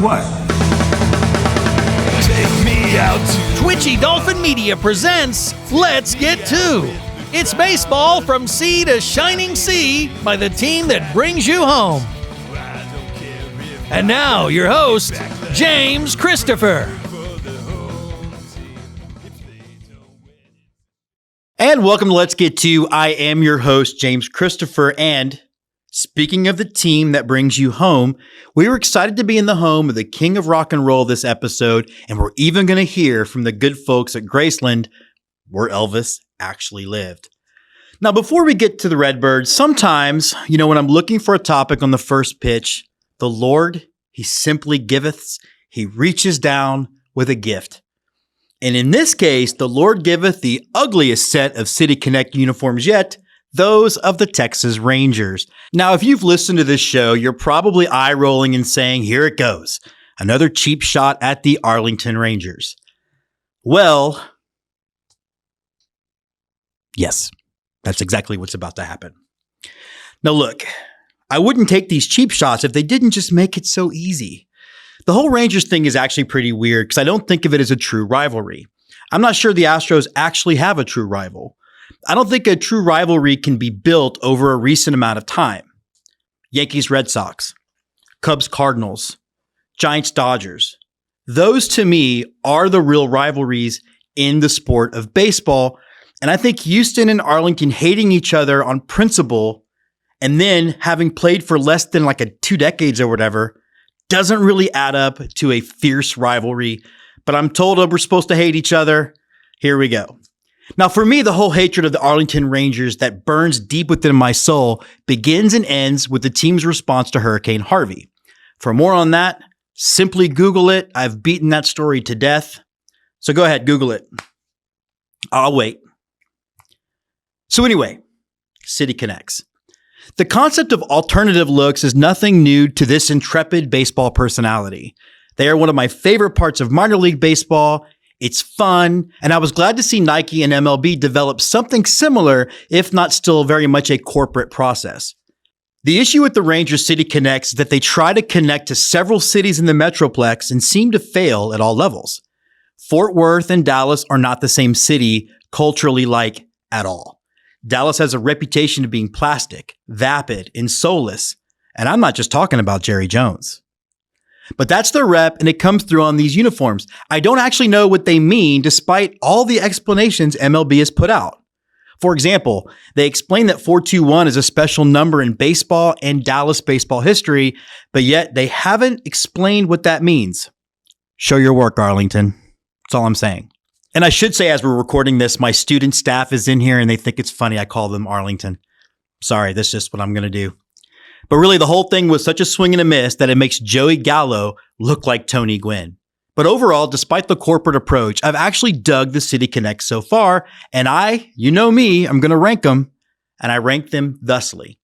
what? Take me out to Twitchy Dolphin Media presents Let's Get To. It's baseball from sea to shining sea by the team that brings you home. And now, your host, James Christopher. And welcome to Let's Get To. I am your host, James Christopher, and speaking of the team that brings you home, we were excited to be in the home of the king of rock and roll this episode, and we're even going to hear from the good folks at Graceland, where Elvis actually lived. Now, before we get to the Redbirds, sometimes, when I'm looking for a topic on the first pitch, the Lord, He simply giveth, He reaches down with a gift. And in this case, the Lord giveth the ugliest set of City Connect uniforms yet, those of the Texas Rangers. Now, if you've listened to this show, you're probably eye-rolling and saying, here it goes, another cheap shot at the Arlington Rangers. Well, yes, that's exactly what's about to happen. Now look, I wouldn't take these cheap shots if they didn't just make it so easy. The whole Rangers thing is actually pretty weird because I don't think of it as a true rivalry. I'm not sure the Astros actually have a true rival. I don't think a true rivalry can be built over a recent amount of time. Yankees, Red Sox, Cubs, Cardinals, Giants, Dodgers. Those to me are the real rivalries in the sport of baseball. And I think Houston and Arlington hating each other on principle and then having played for less than 2 decades or whatever doesn't really add up to a fierce rivalry. But I'm told we're supposed to hate each other. Here we go. Now, for me, the whole hatred of the Arlington Rangers that burns deep within my soul begins and ends with the team's response to Hurricane Harvey. For more on that, simply Google it. I've beaten that story to death. So go ahead, Google it. I'll wait. So anyway, City Connects. The concept of alternative looks is nothing new to this intrepid baseball personality. They are one of my favorite parts of minor league baseball. It's fun, and I was glad to see Nike and MLB develop something similar, if not still very much a corporate process. The issue with the Rangers City Connects is that they try to connect to several cities in the Metroplex and seem to fail at all levels. Fort Worth and Dallas are not the same city culturally at all. Dallas has a reputation of being plastic, vapid, and soulless, and I'm not just talking about Jerry Jones. But that's their rep, and it comes through on these uniforms. I don't actually know what they mean, despite all the explanations MLB has put out. For example, they explain that 421 is a special number in baseball and Dallas baseball history, but yet they haven't explained what that means. Show your work, Arlington. That's all I'm saying. And I should say, as we're recording this, my student staff is in here and they think it's funny I call them Arlington. Sorry, that's just what I'm going to do. But really, the whole thing was such a swing and a miss that it makes Joey Gallo look like Tony Gwynn. But overall, despite the corporate approach, I've actually dug the City Connect so far, and you know me, I'm going to rank them, and I rank them thusly.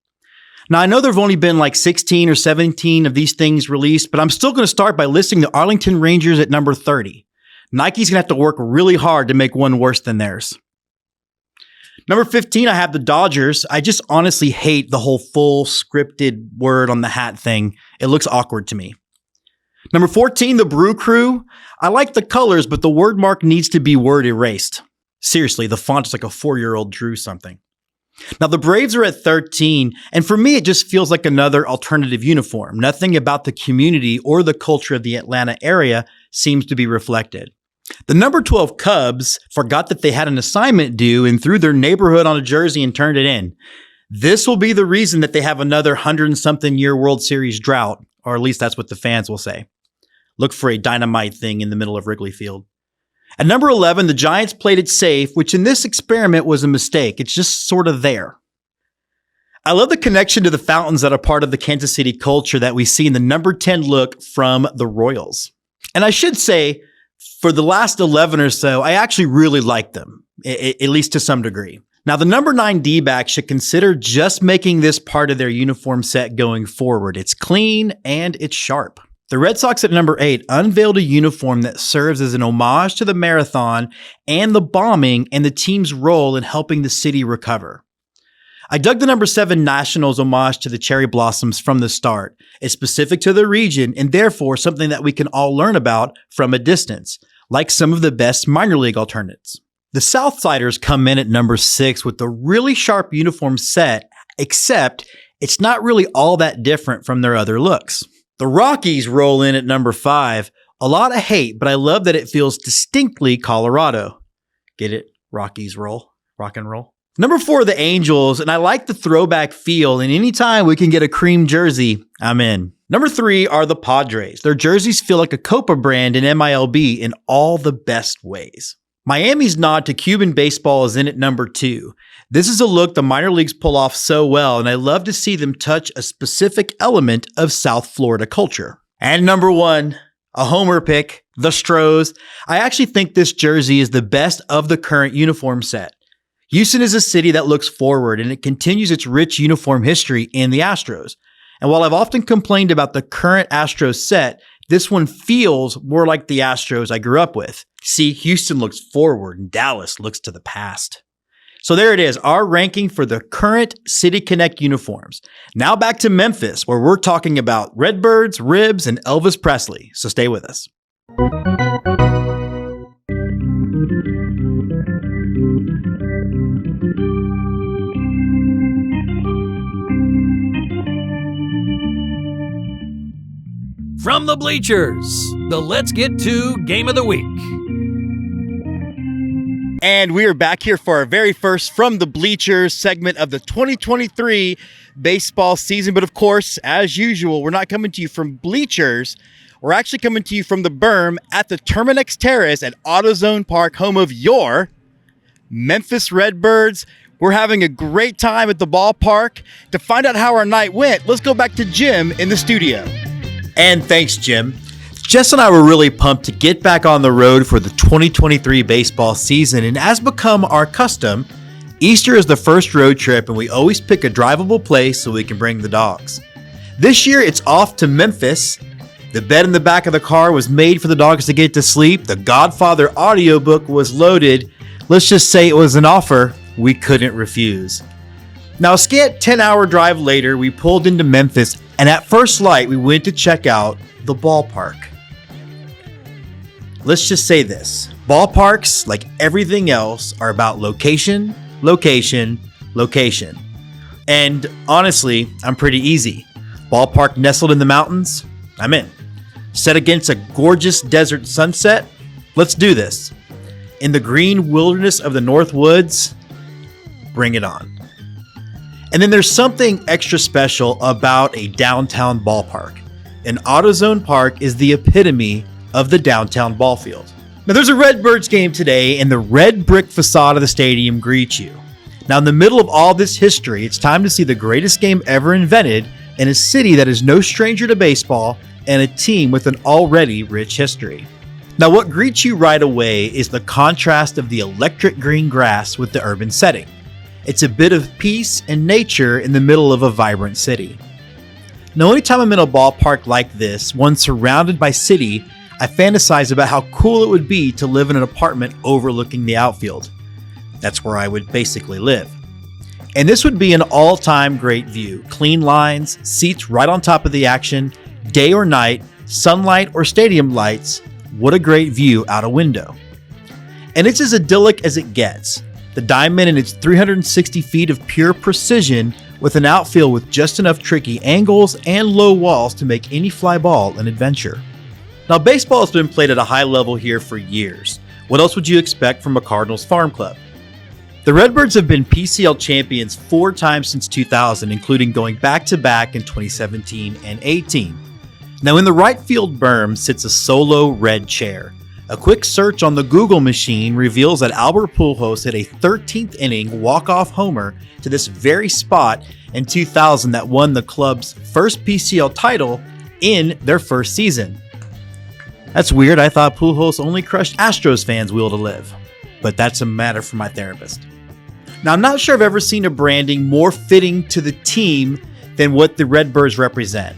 Now, I know there have only been 16 or 17 of these things released, but I'm still going to start by listing the Arlington Rangers at number 30. Nike's going to have to work really hard to make one worse than theirs. Number 15, I have the Dodgers. I just honestly hate the whole full scripted word on the hat thing. It looks awkward to me. Number 14, the Brew Crew. I like the colors, but the word mark needs to be word erased. Seriously, the font is like a 4-year-old drew something. Now, the Braves are at 13, and for me, it just feels like another alternative uniform. Nothing about the community or the culture of the Atlanta area seems to be reflected. The number 12 Cubs forgot that they had an assignment due and threw their neighborhood on a jersey and turned it in. This will be the reason that they have another 100-something-year World Series drought, or at least that's what the fans will say. Look for a dynamite thing in the middle of Wrigley Field. At number 11, the Giants played it safe, which in this experiment was a mistake. It's just sort of there. I love the connection to the fountains that are part of the Kansas City culture that we see in the number 10 look from the Royals. And I should say, for the last 11 or so, I actually really like them, at least to some degree. Now, the number 9 D-back should consider just making this part of their uniform set going forward. It's clean and it's sharp. The Red Sox at number 8 unveiled a uniform that serves as an homage to the marathon and the bombing and the team's role in helping the city recover. I dug the number 7 Nationals homage to the cherry blossoms from the start. It's specific to the region and therefore something that we can all learn about from a distance, like some of the best minor league alternates. The Southsiders come in at number 6 with a really sharp uniform set, except it's not really all that different from their other looks. The Rockies roll in at number 5. A lot of hate, but I love that it feels distinctly Colorado. Get it? Rockies roll. Rock and roll. Number 4, the Angels, and I like the throwback feel, and anytime we can get a cream jersey, I'm in. Number 3 are the Padres. Their jerseys feel like a Copa brand in MILB in all the best ways. Miami's nod to Cuban baseball is in at number 2. This is a look the minor leagues pull off so well, and I love to see them touch a specific element of South Florida culture. And number 1, a homer pick, the Stros. I actually think this jersey is the best of the current uniform set. Houston is a city that looks forward, and it continues its rich uniform history in the Astros. And while I've often complained about the current Astros set, this one feels more like the Astros I grew up with. See, Houston looks forward and Dallas looks to the past. So there it is, our ranking for the current City Connect uniforms. Now back to Memphis, where we're talking about Redbirds, Ribs, and Elvis Presley. So stay with us. From the bleachers, the Let's Get To Game of the Week. And we are back here for our very first From the Bleachers segment of the 2023 baseball season. But of course, as usual, we're not coming to you from bleachers. We're actually coming to you from the berm at the Terminix Terrace at AutoZone Park, home of your Memphis Redbirds. We're having a great time at the ballpark. To find out how our night went, let's go back to Jim in the studio. And thanks, Jim. Jess and I were really pumped to get back on the road for the 2023 baseball season, and as become our custom, Easter is the first road trip and we always pick a drivable place so we can bring the dogs. This year it's off to Memphis. The bed in the back of the car was made for the dogs to get to sleep. The Godfather audiobook was loaded. Let's just say it was an offer we couldn't refuse. Now, a scant 10-hour drive later, we pulled into Memphis, and at first light, we went to check out the ballpark. Let's just say this. Ballparks, like everything else, are about location, location, location. And honestly, I'm pretty easy. Ballpark nestled in the mountains? I'm in. Set against a gorgeous desert sunset? Let's do this. In the green wilderness of the North Woods? Bring it on. And then there's something extra special about a downtown ballpark. An AutoZone Park is the epitome of the downtown ball field. Now there's a Redbirds game today, and the red brick facade of the stadium greets you. Now in the middle of all this history, it's time to see the greatest game ever invented in a city that is no stranger to baseball and a team with an already rich history. Now what greets you right away is the contrast of the electric green grass with the urban setting. It's a bit of peace and nature in the middle of a vibrant city. Now anytime I'm in a ballpark like this, one surrounded by city, I fantasize about how cool it would be to live in an apartment overlooking the outfield. That's where I would basically live. And this would be an all-time great view. Clean lines, seats right on top of the action, day or night, sunlight or stadium lights. What a great view out a window. And it's as idyllic as it gets. The diamond in its 360 feet of pure precision with an outfield with just enough tricky angles and low walls to make any fly ball an adventure. Now, baseball has been played at a high level here for years. What else would you expect from a Cardinals farm club? The Redbirds have been PCL champions 4 times since 2000, including going back-to-back in 2017 and 18. Now, in the right field berm sits a solo red chair. A quick search on the Google machine reveals that Albert Pujols hit a 13th inning walk-off homer to this very spot in 2000 that won the club's first PCL title in their first season. That's weird. I thought Pujols only crushed Astros fans' will to live. But that's a matter for my therapist. Now, I'm not sure I've ever seen a branding more fitting to the team than what the Redbirds represent.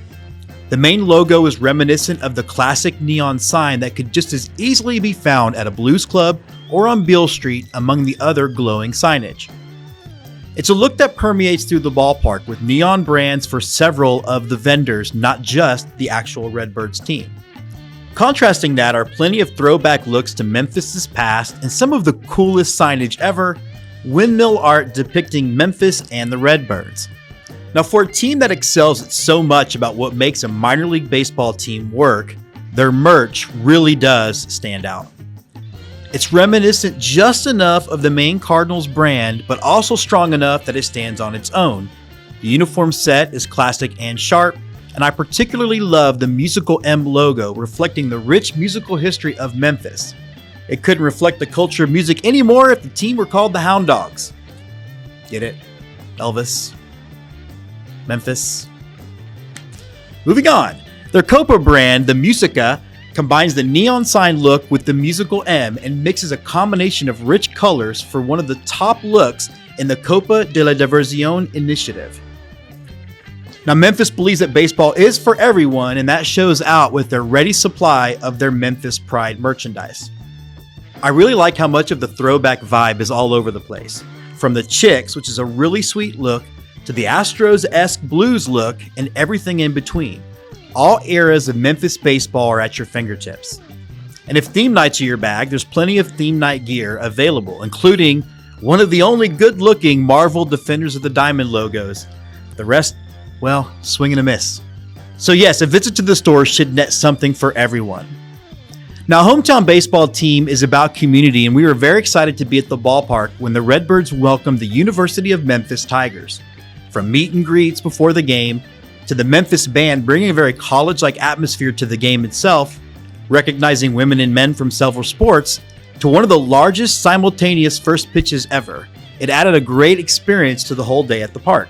The main logo is reminiscent of the classic neon sign that could just as easily be found at a blues club or on Beale Street among the other glowing signage. It's a look that permeates through the ballpark with neon brands for several of the vendors, not just the actual Redbirds team. Contrasting that are plenty of throwback looks to Memphis's past and some of the coolest signage ever, windmill art depicting Memphis and the Redbirds. Now, for a team that excels at so much about what makes a minor league baseball team work, their merch really does stand out. It's reminiscent just enough of the main Cardinals brand, but also strong enough that it stands on its own. The uniform set is classic and sharp, and I particularly love the musical M logo reflecting the rich musical history of Memphis. It couldn't reflect the culture of music anymore if the team were called the Hound Dogs. Get it? Elvis. Memphis. Moving on. Their Copa brand, the Musica, combines the neon sign look with the musical M and mixes a combination of rich colors for one of the top looks in the Copa de la Diversión initiative. Now, Memphis believes that baseball is for everyone, and that shows out with their ready supply of their Memphis Pride merchandise. I really like how much of the throwback vibe is all over the place. From the Chicks, which is a really sweet look, to the Astros-esque blues look, and everything in between. All eras of Memphis baseball are at your fingertips. And if theme nights are your bag, there's plenty of theme night gear available, including one of the only good-looking Marvel Defenders of the Diamond logos. The rest, well, swing and a miss. So yes, a visit to the store should net something for everyone. Now, Hometown Baseball Team is about community, and we were very excited to be at the ballpark when the Redbirds welcomed the University of Memphis Tigers. From meet and greets before the game, to the Memphis band bringing a very college-like atmosphere to the game itself, recognizing women and men from several sports, to one of the largest simultaneous first pitches ever. It added a great experience to the whole day at the park.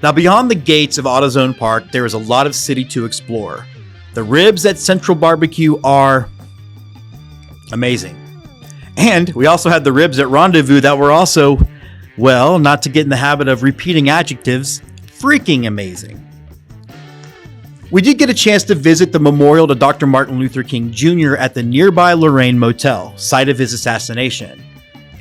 Now, beyond the gates of AutoZone Park, there is a lot of city to explore. The ribs at Central Barbecue are amazing. And we also had the ribs at Rendezvous that were also, well, not to get in the habit of repeating adjectives, freaking amazing. We did get a chance to visit the memorial to Dr. Martin Luther King Jr. at the nearby Lorraine Motel, site of his assassination.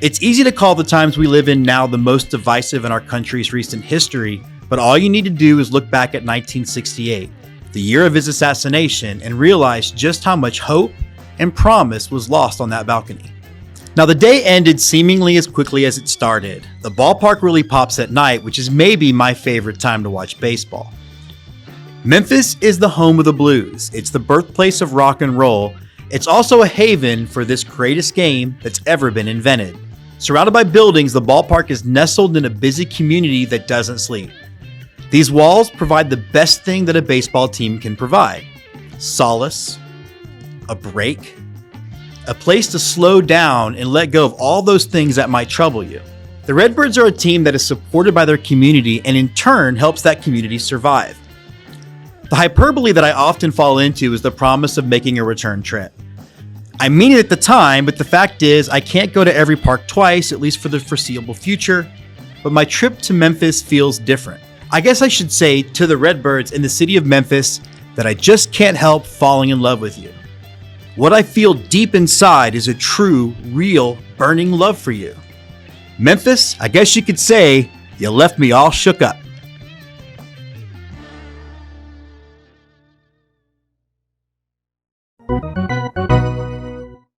It's easy to call the times we live in now the most divisive in our country's recent history, but all you need to do is look back at 1968, the year of his assassination, and realize just how much hope and promise was lost on that balcony. Now, the day ended seemingly as quickly as it started. The ballpark really pops at night, which is maybe my favorite time to watch baseball. Memphis is the home of the blues. It's the birthplace of rock and roll. It's also a haven for this greatest game that's ever been invented. Surrounded by buildings, the ballpark is nestled in a busy community that doesn't sleep. These walls provide the best thing that a baseball team can provide: solace, a break, a place to slow down and let go of all those things that might trouble you. The Redbirds are a team that is supported by their community and in turn helps that community survive. The hyperbole that I often fall into is the promise of making a return trip. I mean it at the time, but the fact is I can't go to every park twice, at least for the foreseeable future, but my trip to Memphis feels different. I guess I should say to the Redbirds in the city of Memphis that I just can't help falling in love with you. What I feel deep inside is a true, real, burning love for you. Memphis, I guess you could say, you left me all shook up.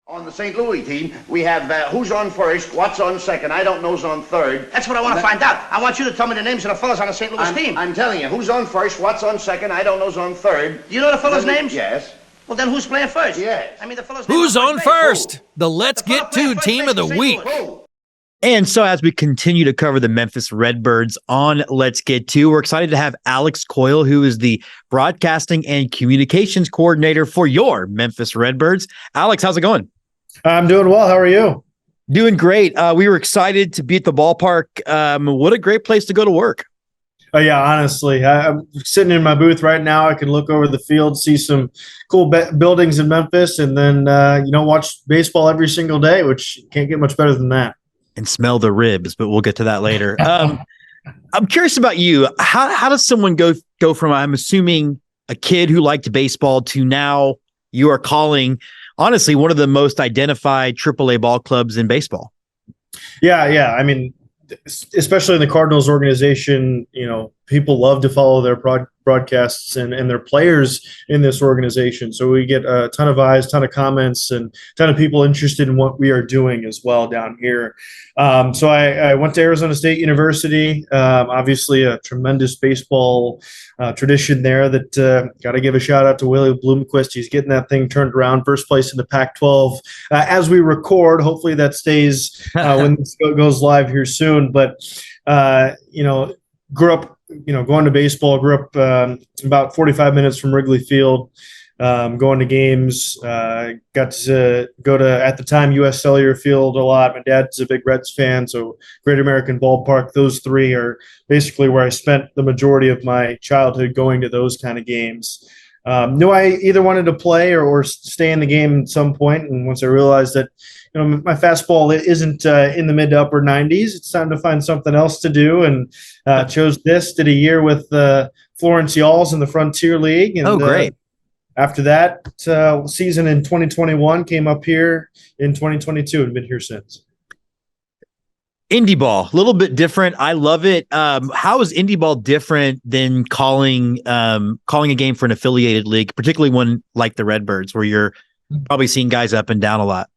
On the St. Louis team, we have who's on first, what's on second, I don't know's on third. That's what I want to find out. I want you to tell me the names of the fellas on the St. Louis team. I'm telling you, who's on first, what's on second, I don't know's on third. Do you know the fellas' names? Yes. Well, then who's playing first? Yes. I mean, the fellas' Who's on base. first? The Let's Get To Team of the Week. And so as we continue to cover the Memphis Redbirds on Let's Get To, we're excited to have Alex Coil, who is the broadcasting and communications coordinator for your Memphis Redbirds. Alex, how's it going? I'm doing well. How are you? Doing great. We were excited to be at the ballpark. What a great place to go to work. Oh, yeah, honestly. I'm sitting in my booth right now. I can look over the field, see some cool buildings in Memphis, and then, watch baseball every single day, which can't get much better than that. And smell the ribs, but we'll get to that later. I'm curious about you. How does someone go from, I'm assuming, a kid who liked baseball to now you are calling, honestly, one of the most identified AAA ball clubs in baseball? Yeah. I mean, especially in the Cardinals organization, people love to follow their broadcasts and their players in this organization. So we get a ton of eyes, ton of comments, and a ton of people interested in what we are doing as well down here. So I went to Arizona State University, obviously a tremendous baseball tradition there that got to give a shout out to Willie Bloomquist. He's getting that thing turned around, first place in the Pac-12 as we record. Hopefully that stays when this goes live here soon. But, grew up, going to baseball, grew up about 45 minutes from Wrigley Field, going to games, got to go to, at the time, U.S. Cellular Field a lot. My dad's a big Reds fan, so Great American Ballpark. Those three are basically where I spent the majority of my childhood, going to those kind of games. Knew I either wanted to play or stay in the game at some point, and once I realized that my fastball isn't in the mid to upper 90s, it's time to find something else to do, and chose this. Did a year with Florence Yalls in the Frontier League. And, great. After that season in 2021, came up here in 2022 and been here since. Indie ball, a little bit different. I love it. How is indie ball different than calling a game for an affiliated league, particularly one like the Redbirds, where you're probably seeing guys up and down a lot?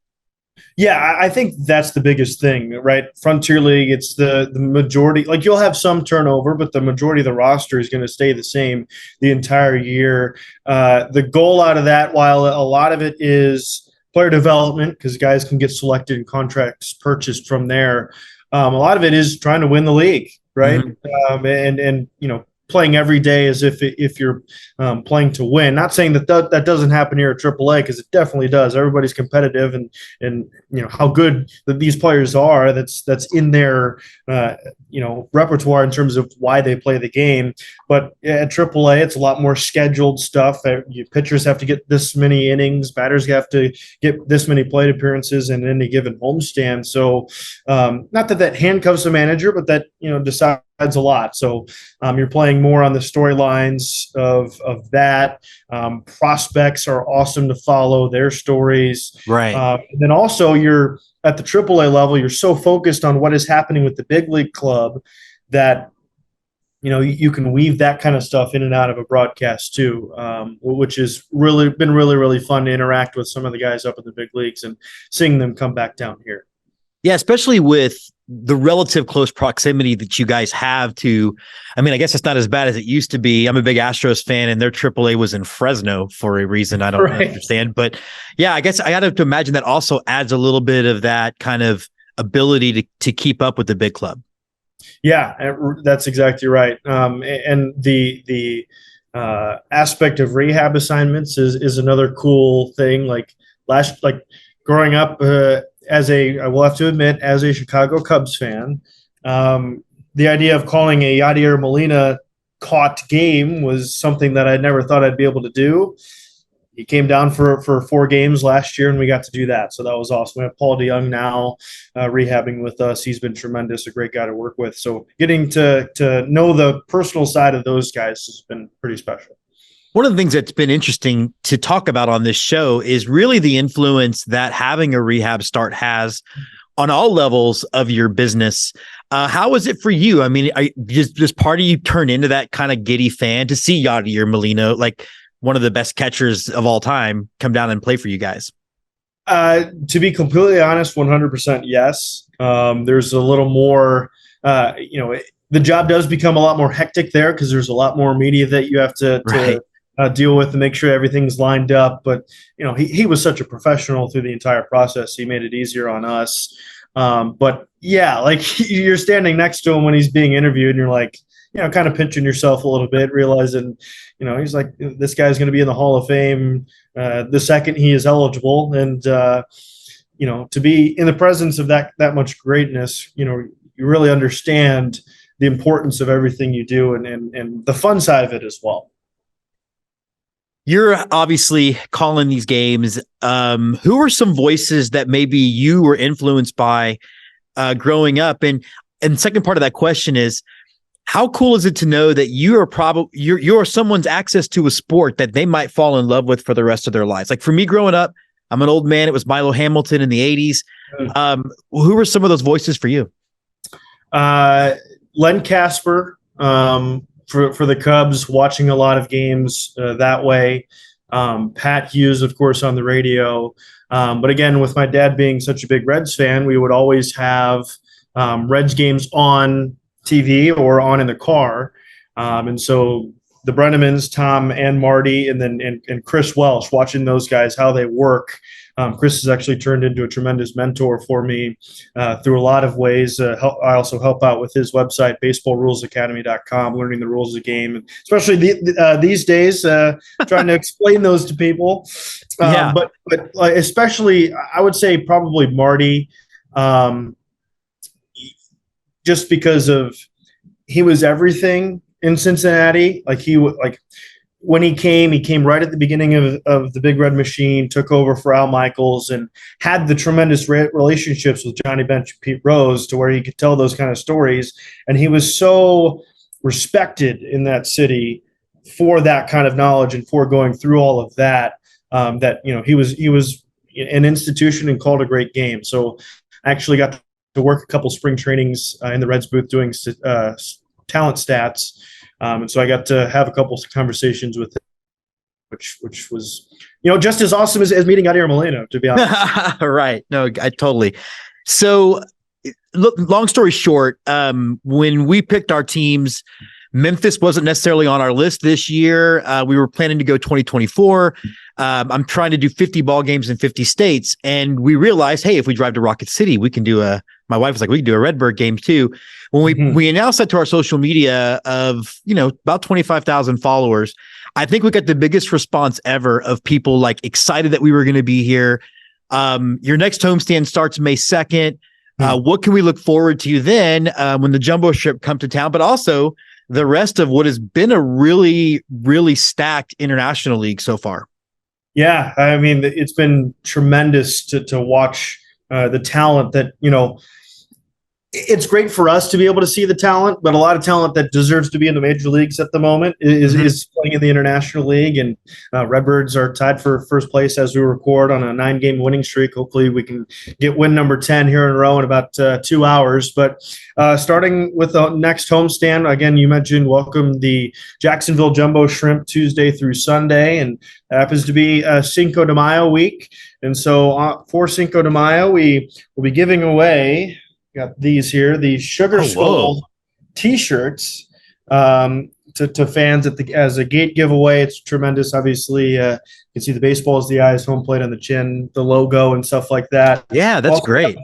Yeah, I think that's the biggest thing, right? Frontier League, it's the majority. Like, you'll have some turnover, but the majority of the roster is going to stay the same the entire year. The goal out of that, while a lot of it is player development, because guys can get selected and contracts purchased from there, a lot of it is trying to win the league, right? Mm-hmm. And playing every day as if you're playing to win. Not saying that doesn't happen here at AAA, because it definitely does. Everybody's competitive, and how good these players are. That's in their repertoire in terms of why they play the game. But at AAA, it's a lot more scheduled stuff. Pitchers have to get this many innings, batters have to get this many plate appearances in any given homestand. So not that handcuffs the manager, but that decides a lot. So you're playing more on the storylines of that. Prospects are awesome to follow their stories. Right. And then also, you're at the AAA level, you're so focused on what is happening with the big league club that you can weave that kind of stuff in and out of a broadcast too, which has been really fun to interact with some of the guys up in the big leagues and seeing them come back down here. Yeah, especially with the relative close proximity that you guys have to, I guess it's not as bad as it used to be. I'm a big Astros fan, and their AAA was in Fresno for a reason I don't understand. But yeah, I guess I got to imagine that also adds a little bit of that kind of ability to keep up with the big club. Yeah, that's exactly right. And the aspect of rehab assignments is another cool thing. Like growing up, I will have to admit, as a Chicago Cubs fan, the idea of calling a Yadier Molina caught game was something that I never thought I'd be able to do. He came down for 4 games last year, and we got to do that. So that was awesome. We have Paul DeYoung now rehabbing with us. He's been tremendous, a great guy to work with. So getting to know the personal side of those guys has been pretty special. One of the things that's been interesting to talk about on this show is really the influence that having a rehab start has on all levels of your business. How is it for you? Does part of you turn into that kind of giddy fan to see Yadier Molina, like one of the best catchers of all time, come down and play for you guys? To be completely honest, 100% yes. There's a little more, the job does become a lot more hectic there, because there's a lot more media that you have to deal with to make sure everything's lined up. But he was such a professional through the entire process. He made it easier on us. But yeah, like, you're standing next to him when he's being interviewed, and you're like, kind of pinching yourself a little bit, realizing, he's like, this guy's going to be in the Hall of Fame the second he is eligible. And to be in the presence of that much greatness, you really understand the importance of everything you do, and the fun side of it as well. You're obviously calling these games. Who are some voices that maybe you were influenced by growing up? And second part of that question is, how cool is it to know that you are you're someone's access to a sport that they might fall in love with for the rest of their lives? Like, for me growing up, I'm an old man. It was Milo Hamilton in the 80s. Who were some of those voices for you? Len Casper for the Cubs, watching a lot of games that way. Pat Hughes, of course, on the radio. But again, with my dad being such a big Reds fan, we would always have Reds games on TV or on in the car. And so the Brennemans, Tom and Marty, and then and Chris Welsh, watching those guys, how they work. Chris has actually turned into a tremendous mentor for me through a lot of ways. I also help out with his website, baseballrulesacademy.com, learning the rules of the game, especially these days, trying to explain those to people. But especially, I would say probably Marty, just because of he was everything in Cincinnati. When he came right at the beginning of the Big Red Machine, took over for Al Michaels, and had the tremendous relationships with Johnny Bench and Pete Rose to where he could tell those kind of stories. And he was so respected in that city for that kind of knowledge and for going through all of that, that, he was an institution and called a great game. So I actually got to work a couple spring trainings in the Reds booth doing talent stats. And so I got to have a couple of conversations with him, which was, just as awesome as meeting Yadier Molina, to be honest. Right. No, I totally. So look, long story short, when we picked our teams, Memphis wasn't necessarily on our list this year. We were planning to go 2024. I'm trying to do 50 ball games in 50 states. And we realized, hey, if we drive to Rocket City, we can do my wife was like, we can do a Redbird game too. When we announced that to our social media of, about 25,000 followers, I think we got the biggest response ever of people excited that we were going to be here. Your next homestand starts May 2nd. What can we look forward to then when the jumbo ship come to town, but also the rest of what has been a really, really stacked international league so far? Yeah. I mean, it's been tremendous to watch the talent that, it's great for us to be able to see the talent, but a lot of talent that deserves to be in the major leagues at the moment is playing in the international league. And Redbirds are tied for first place as we record on a 9-game winning streak. Hopefully we can get win number 10 here in a row in about 2 hours. But starting with the next homestand, again, you mentioned welcome the Jacksonville Jumbo Shrimp Tuesday through Sunday, and it happens to be Cinco de Mayo week. And so for Cinco de Mayo, we will be giving away – got these here, the Sugar Skull T-shirts to fans as a gate giveaway. It's tremendous. Obviously, you can see the baseball is the eyes, home plate on the chin, the logo and stuff like that. Yeah, that's also great.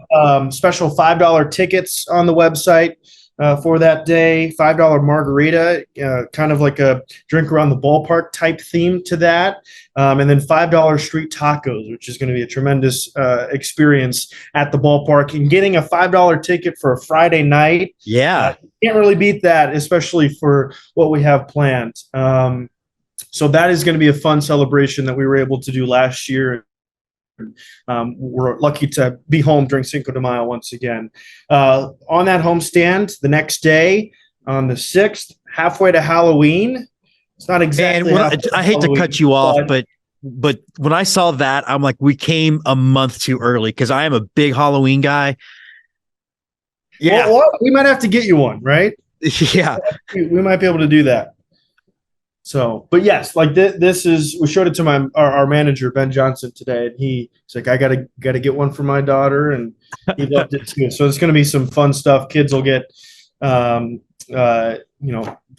Special $5 tickets on the website for that day. $5 margarita, kind of like a drink around the ballpark type theme to that. And then $5 street tacos, which is going to be a tremendous experience at the ballpark. And getting a $5 ticket for a Friday night, can't really beat that, especially for what we have planned. So that is going to be a fun celebration that we were able to do last year. We're lucky to be home during Cinco de Mayo once again. On that homestand, the next day, on the 6th, halfway to Halloween. It's not exactly. And I hate to cut you off, but when I saw that, I'm like, we came a month too early because I am a big Halloween guy. Yeah, well, we might have to get you one, right? Yeah, we might be able to do that. So, but yes, this is, we showed it to our manager, Ben Johnson, today, and he's like, I gotta get one for my daughter, and he loved it too. So it's going to be some fun stuff. Kids will get,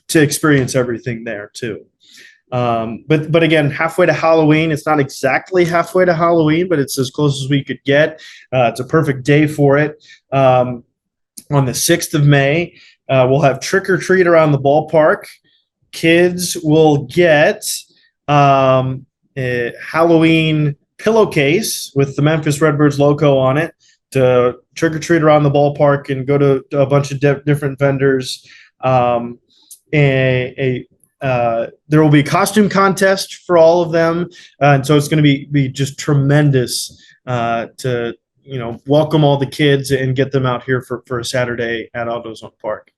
to experience everything there too. But again, halfway to Halloween, it's not exactly halfway to Halloween, but it's as close as we could get. It's a perfect day for it. On the 6th of May, we'll have trick or treat around the ballpark. Kids will get a Halloween pillowcase with the Memphis Redbirds logo on it to trick or treat around the ballpark and go to a bunch of different vendors. There will be a costume contest for all of them, and so it's going to be just tremendous to welcome all the kids and get them out here for a Saturday at AutoZone Park.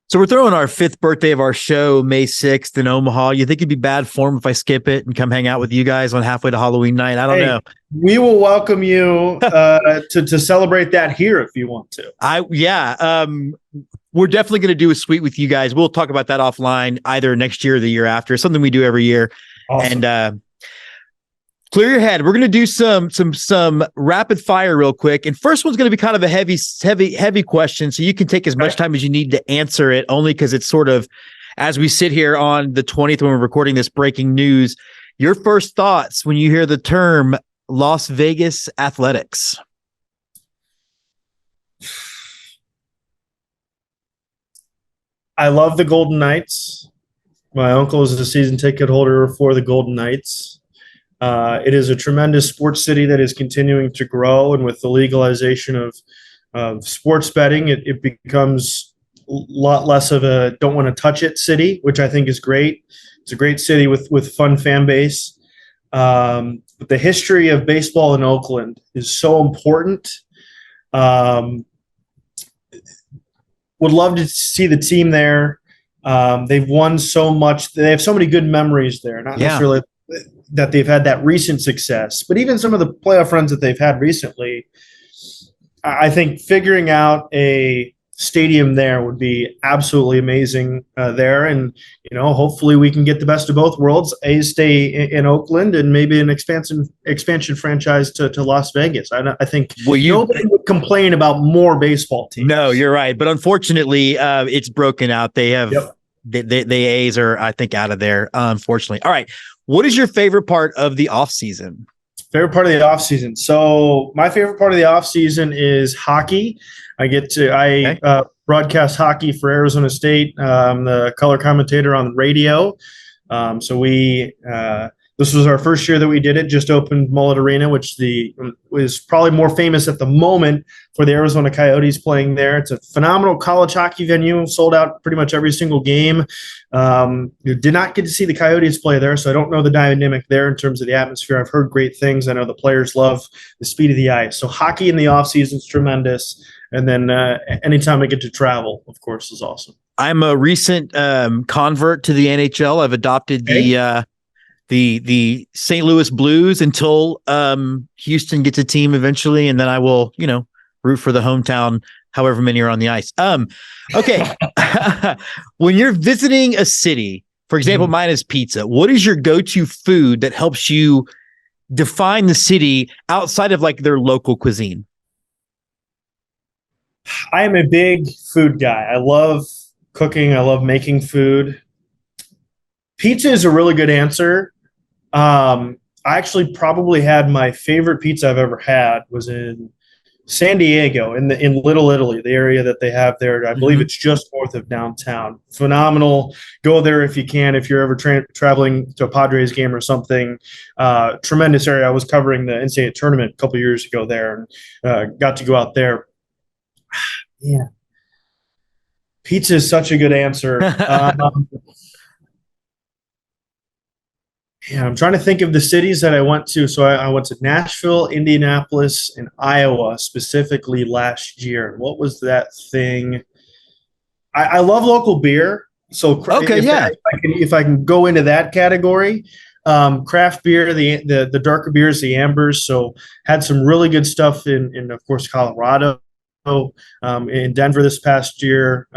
So we're throwing our 5th birthday of our show, May 6th in Omaha. You think it'd be bad form if I skip it and come hang out with you guys on halfway to Halloween night? I don't know. We will welcome you to celebrate that here if you want to. We're definitely going to do a suite with you guys. We'll talk about that offline either next year or the year after. It's something we do every year. Awesome. And clear your head. We're going to do some rapid fire real quick. And first one's going to be kind of a heavy question. So you can take as much time as you need to answer it, only because it's sort of, as we sit here on the 20th when we're recording this breaking news, your first thoughts when you hear the term Las Vegas Athletics. I love the Golden Knights. My uncle is a season ticket holder for the Golden Knights. It is a tremendous sports city that is continuing to grow, and with the legalization of sports betting, it becomes a lot less of a don't want to touch it city, which I think is great. It's a great city with fun fan base. But the history of baseball in Oakland is so important. Would love to see the team there. They've won so much. They have so many good memories there, not necessarily that they've had that recent success, but even some of the playoff runs that they've had recently. I think figuring out a stadium there would be absolutely amazing there. And, hopefully we can get the best of both worlds. A's stay in Oakland and maybe an expansion franchise to Las Vegas. I think nobody would complain about more baseball teams. No, you're right. But unfortunately, it's broken out. They have the A's are, I think, out of there, unfortunately. All right. What is your favorite part of the off season? Favorite part of the off season. So my favorite part of the off season is hockey. I broadcast hockey for Arizona State. I'm the color commentator on the radio. This was our first year that we did it. Just opened Mullet Arena, which was probably more famous at the moment for the Arizona Coyotes playing there. It's a phenomenal college hockey venue, sold out pretty much every single game. You did not get to see the Coyotes play there, so I don't know the dynamic there in terms of the atmosphere. I've heard great things. I know the players love the speed of the ice. So hockey in the offseason is tremendous. And then anytime I get to travel, of course, is awesome. I'm a recent convert to the NHL. I've adopted the St. Louis Blues until Houston gets a team eventually, and then I will, root for the hometown, however many are on the ice. Okay. When you're visiting a city, for example, mine is pizza. What is your go-to food that helps you define the city outside of like their local cuisine? I am a big food guy. I love cooking. I love making food. Pizza is a really good answer. I actually probably had my favorite pizza I've ever had was in San Diego in Little Italy, the area that they have there. I believe it's just north of downtown. Phenomenal. Go there if you can, if you're ever traveling to a Padres game or something. Tremendous area. I was covering the NCAA tournament a couple years ago there and got to go out there. Yeah. Pizza is such a good answer. I'm trying to think of the cities that I went to. So I went to Nashville, Indianapolis, and Iowa specifically last year. What was that thing? I love local beer. So if I can go into that category, craft beer, the darker beers, the ambers. So had some really good stuff in of course Colorado, in Denver this past year.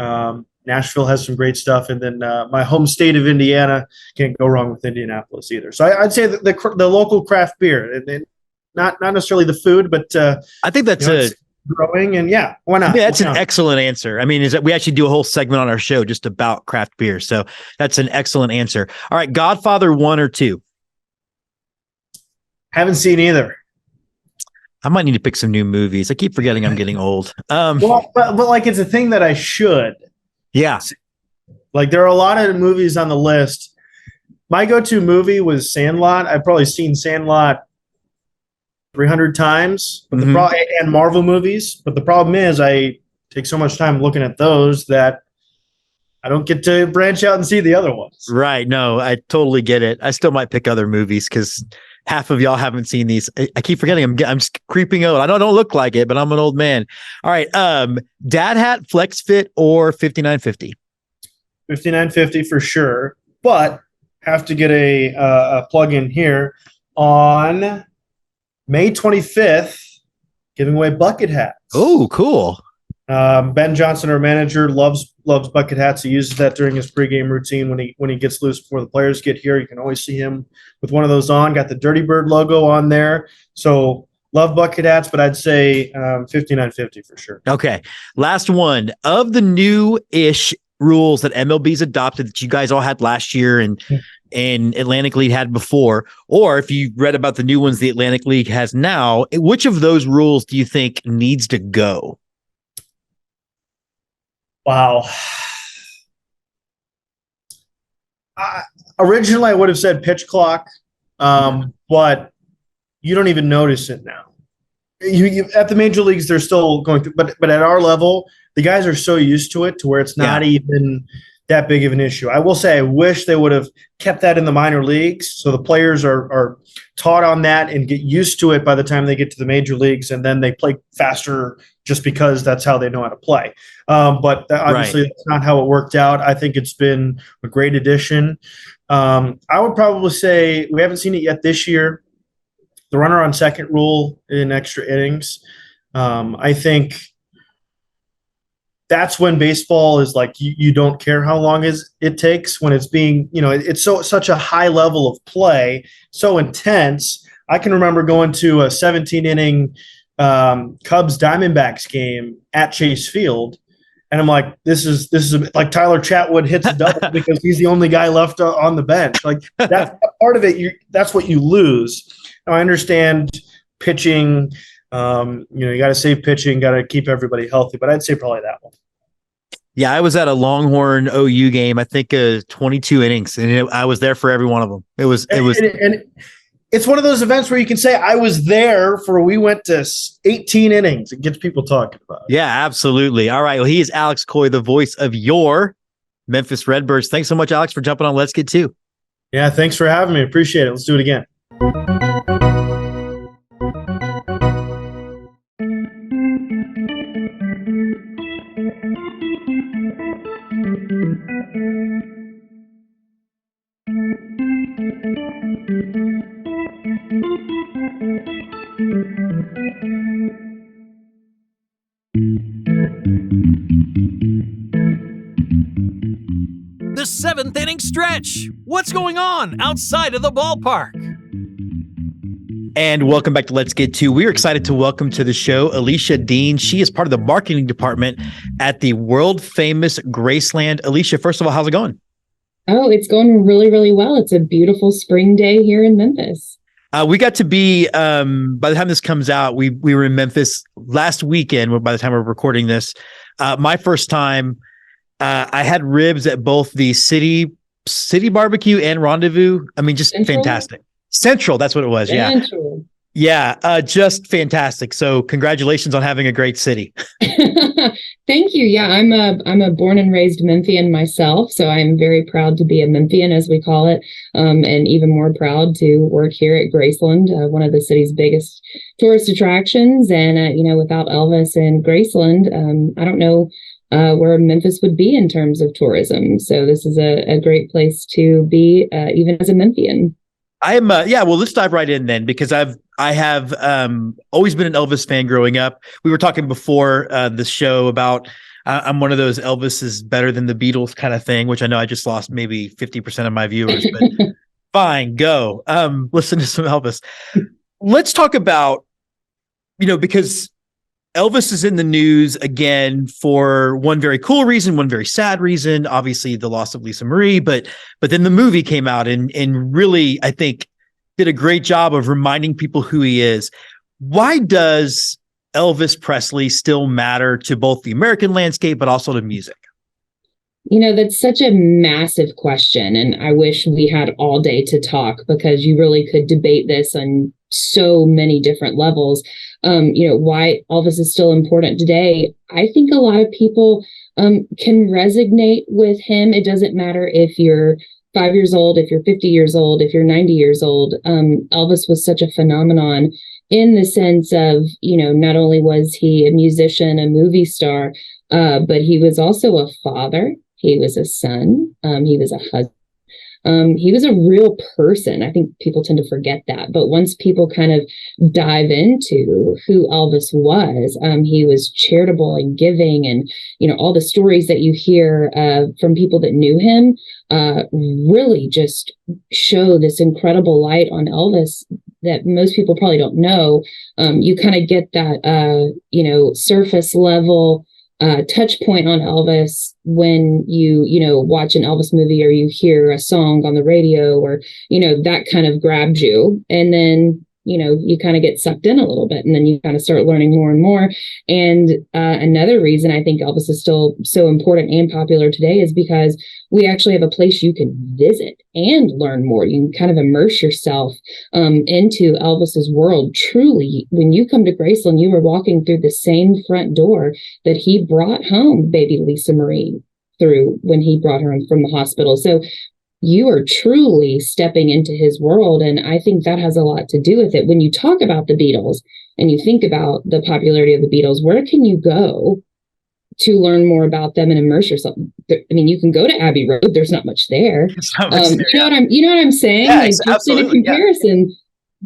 Nashville has some great stuff, and then my home state of Indiana, can't go wrong with Indianapolis either. So I'd say that the local craft beer, and not necessarily the food, but I think that's growing, and why not? Yeah, that's an excellent answer. I mean, is that we actually do a whole segment on our show just about craft beer, so that's an excellent answer. All right, Godfather 1 or 2? Haven't seen either. I might need to pick some new movies. I keep forgetting I'm getting old. Well, but like it's a thing that I should. Yeah. Like there are a lot of movies on the list. My go-to movie was Sandlot. I've probably seen Sandlot 300 times, but and Marvel movies. But the problem is I take so much time looking at those that I don't get to branch out and see the other ones. Right. No, I totally get it. I still might pick other movies because half of y'all haven't seen these. I keep forgetting. I'm just creeping old. I don't look like it, but I'm an old man. All right. Dad hat, flex fit, or 5950? $59.50 for sure, but have to get a plug in here on May 25th, giving away bucket hats. Oh, cool. Ben Johnson, our manager, loves bucket hats. He uses that during his pregame routine when he gets loose before the players get here. You can always see him with one of those on. Got the Dirty Bird logo on there. So love bucket hats, but I'd say $59.50 for sure. Okay. Last one. Of the new-ish rules that MLB's adopted that you guys all had last year and Atlantic League had before, or if you read about the new ones the Atlantic League has now, which of those rules do you think needs to go? Wow. Originally, I would have said pitch clock, but you don't even notice it now. You at the major leagues, they're still going through, but at our level, the guys are so used to it to where it's not even that big of an issue. I will say I wish they would have kept that in the minor leagues so the players are taught on that and get used to it by the time they get to the major leagues, and then they play faster just because that's how they know how to play. But obviously that's not how it worked out. I think it's been a great addition. I would probably say we haven't seen it yet this year. The runner on second rule in extra innings. I think that's when baseball is like you don't care how long it takes when it's being, it's such a high level of play, so intense. I can remember going to a 17-inning Cubs Diamondbacks game at Chase Field, and I'm like, this is like Tyler Chatwood hits a double because he's the only guy left on the bench. Like that part of it, that's what you lose. Now, I understand pitching. You got to save pitching, got to keep everybody healthy, but I'd say probably that one. Yeah, I was at a Longhorn OU game. I think 22 innings, and I was there for every one of them. It was. And it's one of those events where you can say I was there for. We went to 18 innings. It gets people talking about it. Yeah, absolutely. All right. Well, he is Alex Coy, the voice of your Memphis Redbirds. Thanks so much, Alex, for jumping on Let's Get To. Yeah, thanks for having me. Appreciate it. Let's do it again. The seventh inning stretch. What's going on outside of the ballpark? And welcome back to Let's Get To. We're excited to welcome to the show Alicia Dean. She is part of the marketing department at the world famous Graceland. Alicia, first of all, how's it going? Oh, it's going really, really well. It's a beautiful spring day here in Memphis. We got to be, by the time this comes out, we were in Memphis last weekend. By the time we're recording this, my first time, I had ribs at both the city barbecue and Rendezvous. I mean, just Central? Fantastic. Central, that's what it was. Central. Yeah, just fantastic. So congratulations on having a great city. Thank you. Yeah, I'm a born and raised Memphian myself, so I'm very proud to be a Memphian, as we call it, and even more proud to work here at Graceland, one of the city's biggest tourist attractions. And without Elvis and Graceland, I don't know where Memphis would be in terms of tourism. So this is a great place to be, even as a Memphian. I am. Well, let's dive right in then, because I have always been an Elvis fan growing up. We were talking before the show about I'm one of those Elvis is better than the Beatles kind of thing, which I know I just lost maybe 50% of my viewers, but fine, go listen to some Elvis. Let's talk about, because Elvis is in the news again for one very cool reason, one very sad reason, obviously the loss of Lisa Marie, but then the movie came out and really, I think, did a great job of reminding people who he is. Why does Elvis Presley still matter to both the American landscape, but also to music? That's such a massive question, and I wish we had all day to talk, because you really could debate this on so many different levels. Why Elvis is still important today. I think a lot of people can resonate with him. It doesn't matter if you're 5 years old, if you're 50 years old, if you're 90 years old. Elvis was such a phenomenon in the sense of, not only was he a musician, a movie star, but he was also a father. He was a son. He was a husband. He was a real person. I think people tend to forget that. But once people kind of dive into who Elvis was, he was charitable and giving, and, all the stories that you hear from people that knew him really just show this incredible light on Elvis that most people probably don't know. You kind of get that, surface level touch point on Elvis when you watch an Elvis movie, or you hear a song on the radio, or, that kind of grabs you. And then, you kind of get sucked in a little bit, and then you kind of start learning more and more. And another reason I think Elvis is still so important and popular today is because we actually have a place you can visit and learn more. You can kind of immerse yourself into Elvis's world. Truly, when you come to Graceland, you were walking through the same front door that he brought home baby Lisa Marie through when he brought her from the hospital. So you are truly stepping into his world. And I think that has a lot to do with it. When you talk about the Beatles and you think about the popularity of the Beatles, where can you go to learn more about them and immerse yourself? I mean, you can go to Abbey Road. There's not much there. Not much there, You know what I'm saying? Yeah, Like, just in a comparison,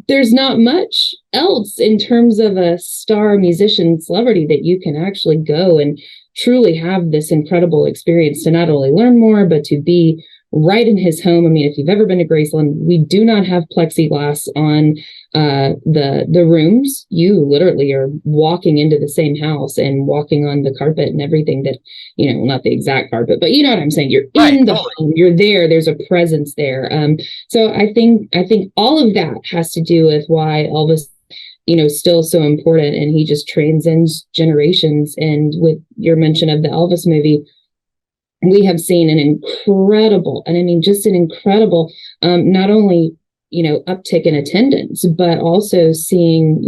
there's not much else in terms of a star musician celebrity that you can actually go and truly have this incredible experience to not only learn more, but to be right in his home. I mean, if you've ever been to Graceland, we do not have plexiglass on the rooms. You literally are walking into the same house and walking on the carpet and everything that, not the exact carpet, but you know what I'm saying? You're in the home, you're there, there's a presence there. So I think all of that has to do with why Elvis, still so important, and he just transcends generations. And with your mention of the Elvis movie, we have seen an incredible, and I mean, just an incredible, not only, uptick in attendance, but also seeing,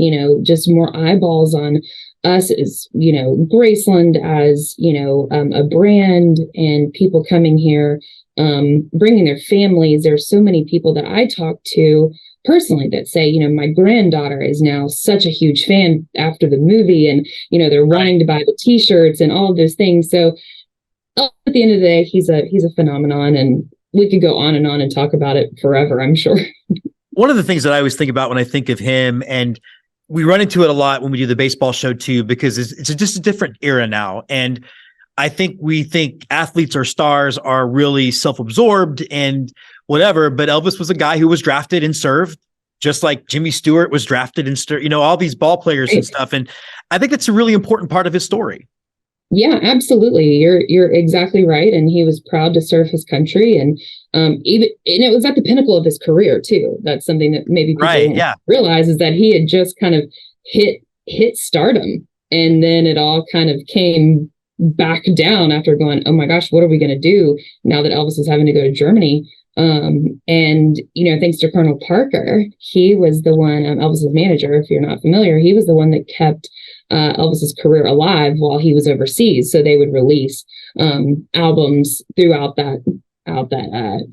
just more eyeballs on us as, Graceland as, a brand, and people coming here, bringing their families. There's so many people that I talk to personally that say, my granddaughter is now such a huge fan after the movie, and, they're wanting to buy the t-shirts and all of those things. So at the end of the day, he's a phenomenon, and we could go on and talk about it forever, I'm sure. One of the things that I always think about when I think of him, and we run into it a lot when we do the baseball show too, because it's just a different era now. And I think we think athletes or stars are really self-absorbed and whatever, but Elvis was a guy who was drafted and served, just like Jimmy Stewart was drafted and all these ball players and stuff. And I think that's a really important part of his story. Yeah, absolutely. You're exactly right. And he was proud to serve his country, and it was at the pinnacle of his career too. That's something that maybe people don't realize, is that he had just kind of hit stardom, and then it all kind of came back down after going, oh my gosh, what are we going to do now that Elvis is having to go to Germany? And thanks to Colonel Parker, he was the one, Elvis's manager, if you're not familiar, he was the one that kept Elvis's career alive while he was overseas. So they would release albums throughout that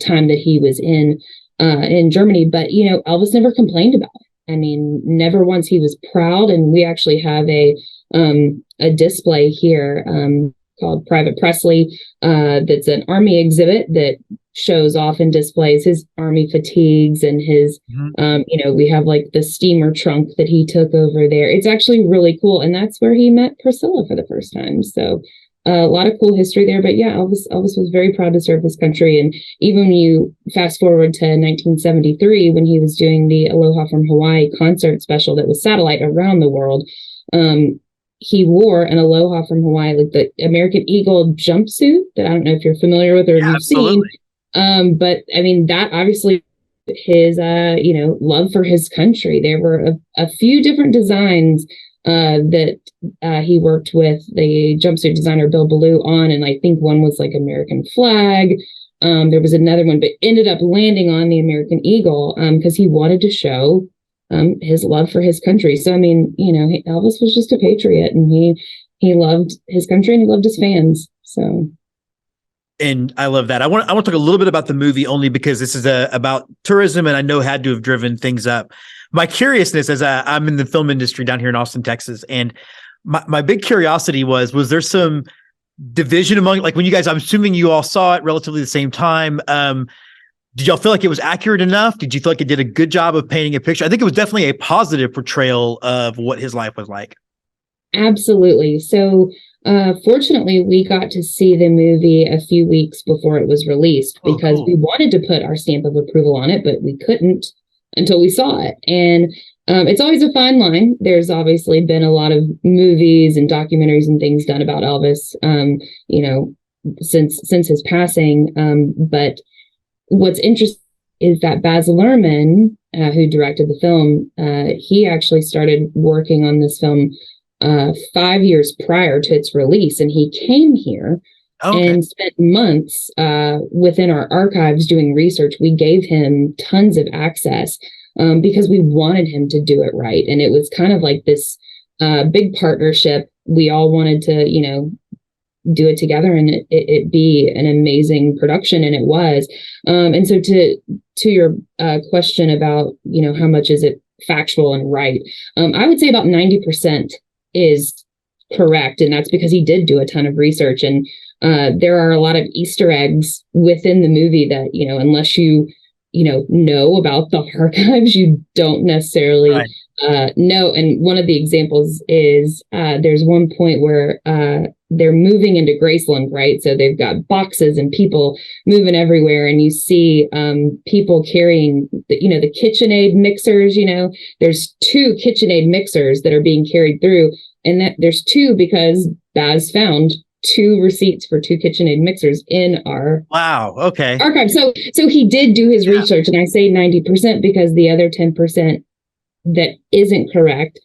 time that he was in Germany. But Elvis never complained about it. I mean, never once. He was proud, and we actually have a display here called Private Presley. That's an Army exhibit that shows off and displays his Army fatigues and his, we have like the steamer trunk that he took over there. It's actually really cool. And that's where he met Priscilla for the first time. So a lot of cool history there. But yeah, Elvis was very proud to serve his country. And even when you fast forward to 1973, when he was doing the Aloha from Hawaii concert special that was satellite around the world, he wore an Aloha from Hawaii, like the American Eagle jumpsuit that I don't know if you're familiar with or if you've seen. But I mean, that obviously his, love for his country. There were a few different designs that he worked with the jumpsuit designer Bill Ballou on, and I think one was like American flag. There was another one, but ended up landing on the American Eagle because he wanted to show his love for his country. So I mean, Elvis was just a patriot, and he loved his country and he loved his fans. So. And I love that. I want to talk a little bit about the movie, only because this is about tourism, and I know had to have driven things up. My curiousness, as I'm in the film industry down here in Austin, Texas, and my big curiosity was there some division among, like, when you guys, I'm assuming you all saw it relatively the same time. Did y'all feel like it was accurate enough? Did you feel like it did a good job of painting a picture? I think it was definitely a positive portrayal of what his life was like. Absolutely. So, fortunately, we got to see the movie a few weeks before it was released because we wanted to put our stamp of approval on it, but we couldn't until we saw it. And it's always a fine line. There's obviously been a lot of movies and documentaries and things done about Elvis, since his passing. But what's interesting is that Baz Luhrmann, who directed the film, he actually started working on this film 5 years prior to its release, and he came here and spent months within our archives doing research. We gave him tons of access because we wanted him to do it right, and it was kind of like this big partnership. We all wanted to, do it together and it be an amazing production, and it was. And so to your question about how much is it factual and right, I would say about 90% is correct, and that's because he did do a ton of research, and there are a lot of Easter eggs within the movie that unless you know about the archives, you don't necessarily know. And one of the examples is there's one point where they're moving into Graceland, right? So they've got boxes and people moving everywhere, and you see people carrying the KitchenAid mixers. There's 2 KitchenAid mixers that are being carried through, and that there's 2 because Baz found 2 receipts for 2 KitchenAid mixers in our archive. So he did do his research, and I say 90% because the other 10% that isn't correct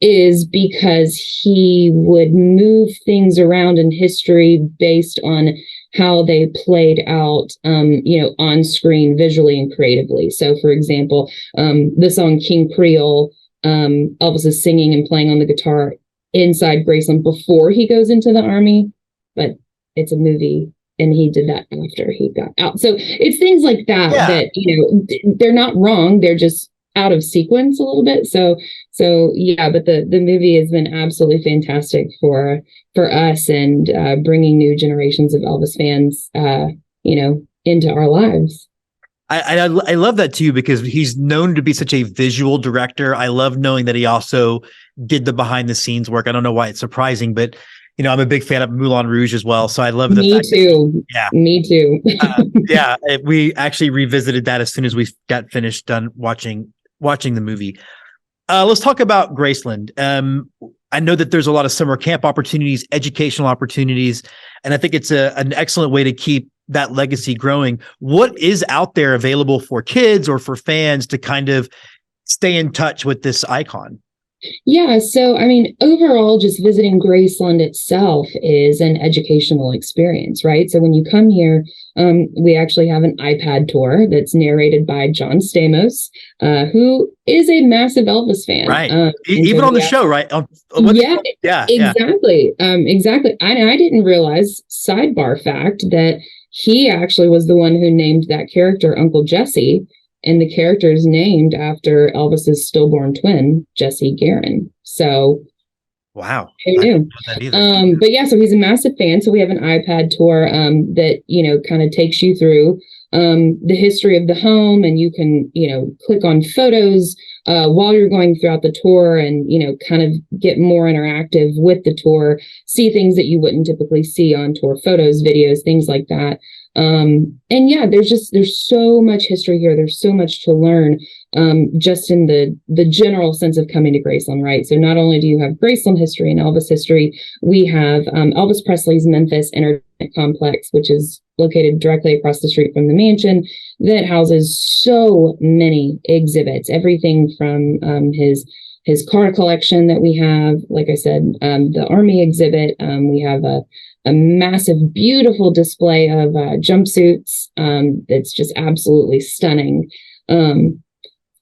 is because he would move things around in history based on how they played out, on screen visually and creatively. So, for example, the song King Creole, Elvis is singing and playing on the guitar inside Graceland before he goes into the army, but it's a movie and he did that after he got out. So it's things like that that, they're not wrong. They're just out of sequence a little bit. So yeah, but the movie has been absolutely fantastic for us and bringing new generations of Elvis fans, into our lives. I love that too, because he's known to be such a visual director. I love knowing that he also did the behind the scenes work. I don't know why it's surprising, but I'm a big fan of Moulin Rouge as well. So I love the fact that, Me too. We actually revisited that as soon as we got finished done watching the movie. Let's talk about Graceland. I know that there's a lot of summer camp opportunities, educational opportunities, and I think it's an excellent way to keep that legacy growing. What is out there available for kids or for fans to kind of stay in touch with this icon? Yeah, so overall, just visiting Graceland itself is an educational experience, right? So when you come here, we actually have an iPad tour that's narrated by John Stamos, who is a massive Elvis fan, right? Even on the show, right? Exactly. Exactly. I didn't realize, sidebar fact, that he actually was the one who named that character Uncle Jesse. And the character is named after Elvis's stillborn twin, Jesse Guerin. So, wow, who knew? But yeah, so he's a massive fan. So we have an iPad tour that kind of takes you through the history of the home, and you can click on photos while you're going throughout the tour, and kind of get more interactive with the tour, see things that you wouldn't typically see on tour photos, videos, things like that. And yeah, there's so much history here. There's so much to learn, just in the general sense of coming to Graceland, right? So not only do you have Graceland history and Elvis history, we have Elvis Presley's Memphis Entertainment Complex, which is located directly across the street from the mansion, that houses so many exhibits, everything from his car collection that we have, like I said, the Army exhibit. We have a massive, beautiful display of jumpsuits that's just absolutely stunning.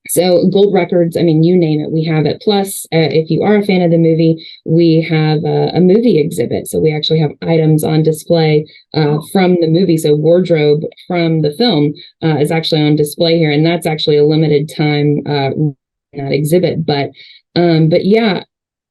So gold records, you name it, we have it. Plus, if you are a fan of the movie, we have a movie exhibit. So we actually have items on display from the movie. So wardrobe from the film is actually on display here. And that's actually a limited time in that exhibit. But yeah,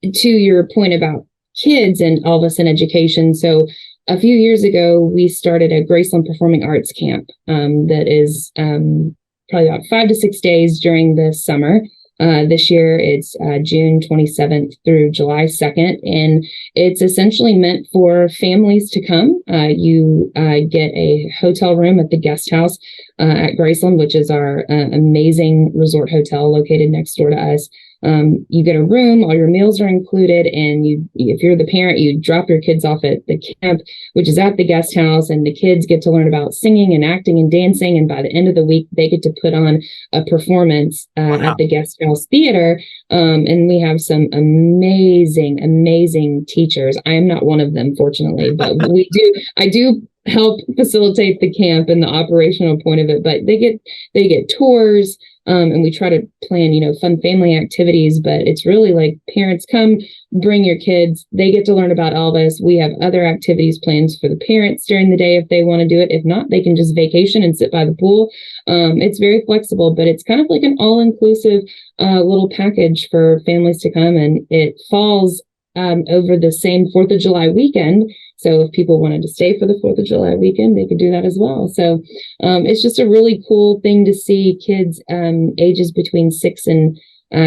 to your point about kids and Elvis and education. So, a few years ago, we started a Graceland Performing Arts Camp that is probably about 5 to 6 days during the summer. This year, it's June 27th through July 2nd, and it's essentially meant for families to come. You get a hotel room at the guest house at Graceland, which is our amazing resort hotel located next door to us. You get a room, all your meals are included, and if you're the parent, you drop your kids off at the camp, which is at the guest house, and the kids get to learn about singing and acting and dancing, and by the end of the week, they get to put on a performance at the guest house theater, and we have some amazing teachers. I am not one of them, fortunately, but I do help facilitate the camp and the operational point of it, but they get tours. And we try to plan, fun family activities, but it's really like parents come, bring your kids, they get to learn about Elvis. We have other activities planned for the parents during the day if they want to do it. If not, they can just vacation and sit by the pool. It's very flexible, but it's kind of like an all-inclusive little package for families to come, and it falls over the same 4th of July weekend. So if people wanted to stay for the 4th of July weekend, they could do that as well. So it's just a really cool thing to see kids ages between 6 and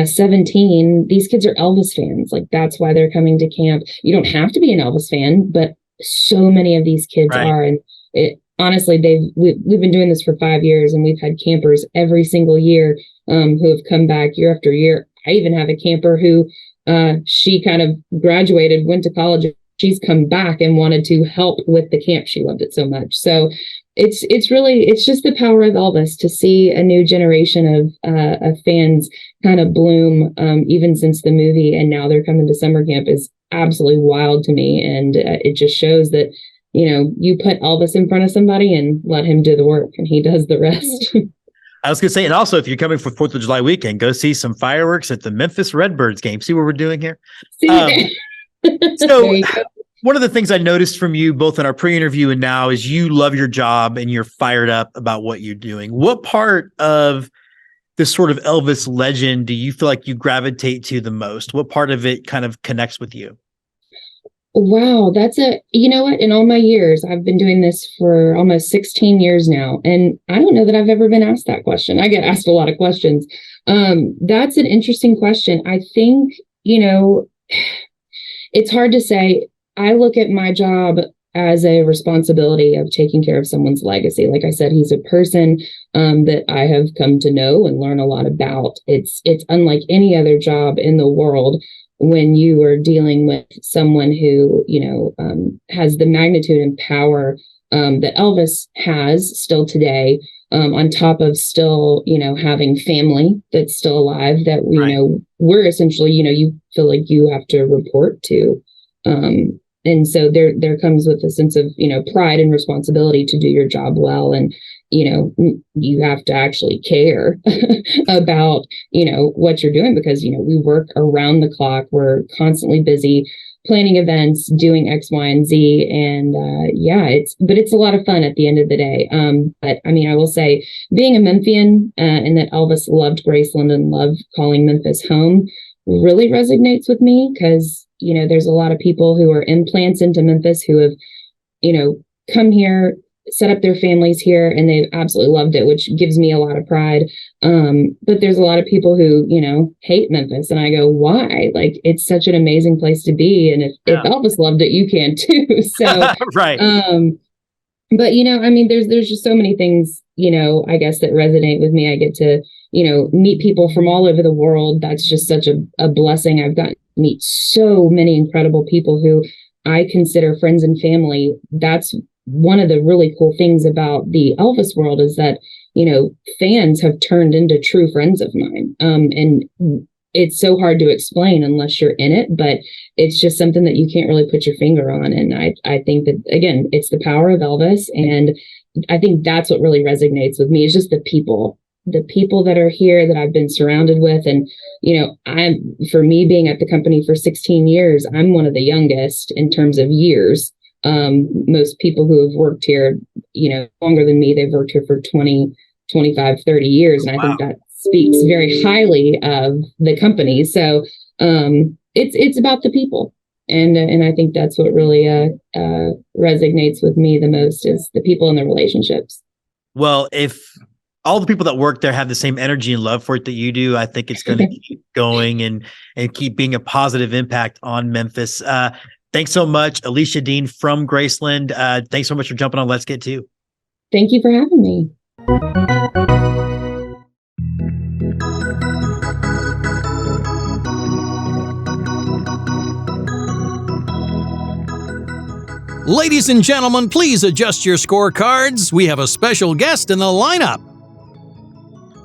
17. These kids are Elvis fans. Like, that's why they're coming to camp. You don't have to be an Elvis fan, but so many of these kids are. And honestly, we've been doing this for 5 years, and we've had campers every single year who have come back year after year. I even have a camper who she kind of graduated, went to college. She's come back and wanted to help with the camp. She loved it so much. So it's just the power of Elvis to see a new generation of fans kind of bloom, even since the movie, and now they're coming to summer camp, is absolutely wild to me. And it just shows that, you put Elvis in front of somebody and let him do the work, and he does the rest. I was going to say, and also, if you're coming for 4th of July weekend, go see some fireworks at the Memphis Redbirds game. See what we're doing here? So one of the things I noticed from you both in our pre-interview and now is you love your job and you're fired up about what you're doing. What part of this sort of Elvis legend do you feel like you gravitate to the most? What part of it kind of connects with you? Wow, you know what? In all my years, I've been doing this for almost 16 years now, and I don't know that I've ever been asked that question. I get asked a lot of questions. That's an interesting question. I think, it's hard to say. I look at my job as a responsibility of taking care of someone's legacy. Like I said, he's a person that I have come to know and learn a lot about. It's unlike any other job in the world when you are dealing with someone who, has the magnitude and power that Elvis has still today, on top of still, having family that's still alive that we're essentially, you feel like you have to report to. And so there comes with a sense of, pride and responsibility to do your job well. And, you have to actually care about, what you're doing, because, we work around the clock. We're constantly busy planning events, doing X, Y, and Z. And it's a lot of fun at the end of the day. But I mean, I will say, being a Memphian and that Elvis loved Graceland and loved calling Memphis home really resonates with me, because there's a lot of people who are implants into Memphis who have, come here, set up their families here, and they've absolutely loved it, which gives me a lot of pride. But there's a lot of people who, hate Memphis, and I go, why? Like, it's such an amazing place to be. And if Elvis loved it, you can too. So, right. But, there's just so many things, I guess that resonate with me. I get to, meet people from all over the world. That's just such a blessing. I've gotten to meet so many incredible people who I consider friends and family. That's one of the really cool things about the Elvis world, is that, fans have turned into true friends of mine. And it's so hard to explain unless you're in it, but it's just something that you can't really put your finger on. And I think that, again, it's the power of Elvis. And I think that's what really resonates with me, is just the people that are here that I've been surrounded with. And, for me being at the company for 16 years, I'm one of the youngest in terms of years. Most people who have worked here, longer than me, they've worked here for 20, 25, 30 years. And I think that speaks very highly of the company. So it's about the people. And I think that's what really resonates with me the most is the people and the relationships. Well, if all the people that work there have the same energy and love for it that you do, I think it's going to keep going and keep being a positive impact on Memphis. Thanks so much, Alicia Dean from Graceland. Thanks so much for jumping on Let's Get To. Thank you for having me. Ladies and gentlemen, please adjust your scorecards. We have a special guest in the lineup.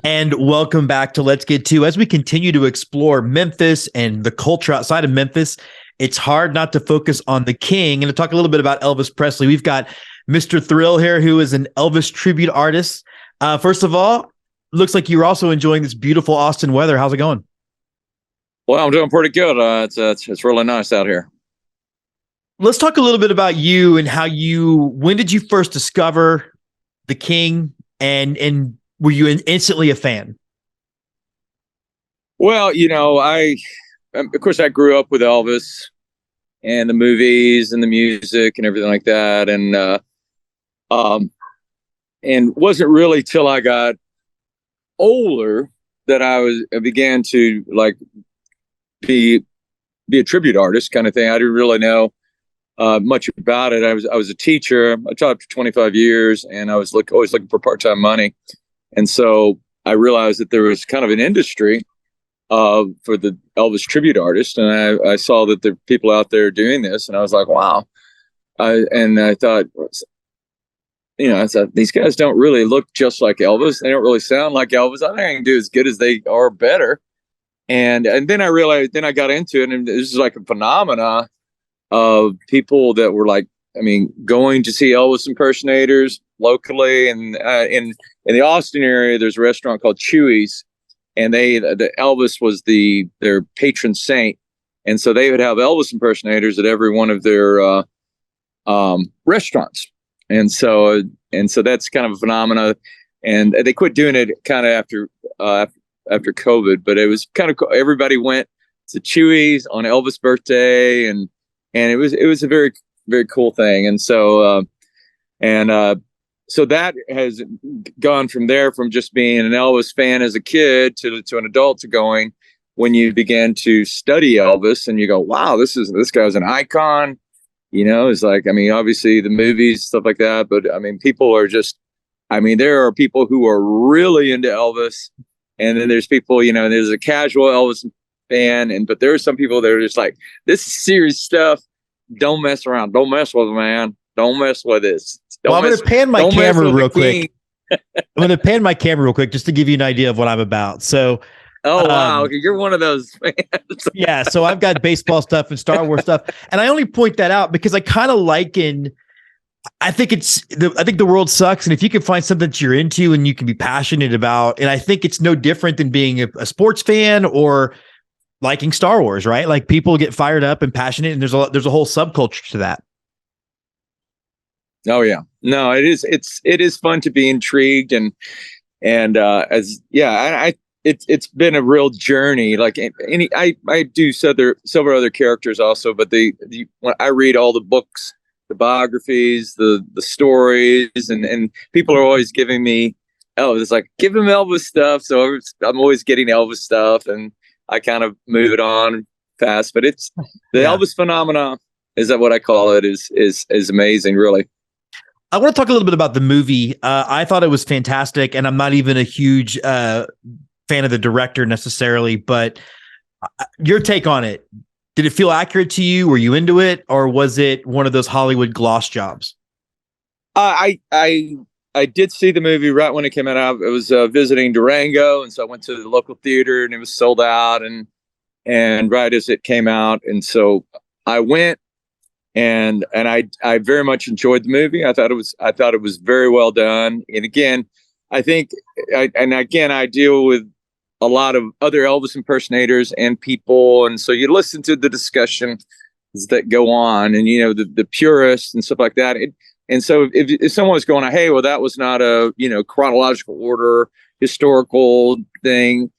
And welcome back to Let's Get To. As we continue to explore Memphis and the culture outside of Memphis, it's hard not to focus on the king. And to talk a little bit about Elvis Presley, we've got Mr. Thrill here, who is an Elvis tribute artist. First of all, looks like you're also enjoying this beautiful Austin weather. How's it going? Well, I'm doing pretty good. It's really nice out here. Let's talk a little bit about you and when did you first discover the king and were you instantly a fan? Well, of course I grew up with Elvis and the movies and the music and everything like that. And wasn't really till I got older that I began to like be a tribute artist kind of thing. I didn't really know much about it. I was a teacher. I taught for 25 years, and I was always looking for part-time money. And so I realized that there was kind of an industry for the Elvis tribute artist, and I saw that there are people out there doing this, and I was like, wow. And I thought, these guys don't really look just like Elvis. They don't really sound like Elvis. I think I can do as good as they are, better. And then I realized, then I got into it, and this is like a phenomena of people that were like, going to see Elvis impersonators locally. And in the Austin area, there's a restaurant called Chewy's, and the Elvis was their patron saint. And so they would have Elvis impersonators at every one of their restaurants. And so that's kind of a phenomena. And they quit doing it kind of after COVID, but it was kind of cool. Everybody went to Chewy's on Elvis' birthday, and it was a very, very cool thing. And so so that has gone from there, from just being an Elvis fan as a kid to an adult, to going, when you begin to study Elvis and you go, wow, this guy's an icon. It's like, obviously the movies, stuff like that, but people are just, there are people who are really into Elvis, and then there's people, there's a casual Elvis fan, but there are some people that are just like, this is serious stuff. Don't mess around. Don't mess with it, man. Don't mess with this. I'm going to pan my camera real quick. I'm going to pan my camera real quick just to give you an idea of what I'm about. So, wow, you're one of those fans. Yeah, so I've got baseball stuff and Star Wars stuff, and I only point that out because I kind of liken. I think the world sucks, and if you can find something that you're into and you can be passionate about, and I think it's no different than being a sports fan or liking Star Wars, right? Like, people get fired up and passionate, and there's a whole subculture to that. Oh yeah, no, it is fun to be intrigued it's been a real journey. Like I do several other characters also, but when I read all the books, the biographies, the stories, and people are always giving me Elvis. It's like, give him Elvis stuff. So I'm always getting Elvis stuff, and I kind of move it on fast. But it's the Elvis phenomena, is that what I call it, is amazing, really. I want to talk a little bit about the movie. I thought it was fantastic, and I'm not even a huge fan of the director necessarily, but your take on it. Did it feel accurate to you? Were you into it, or was it one of those Hollywood gloss jobs? I did see the movie right when it came out. I was visiting Durango, and so I went to the local theater, and it was sold out, and right as it came out, and so I went, and I very much enjoyed the movie. I thought it was very well done. And again, I think, I deal with a lot of other Elvis impersonators and people, and so you listen to the discussions that go on, and the purists and stuff like that. And so if someone's going, hey, well, that was not a chronological order, historical thing.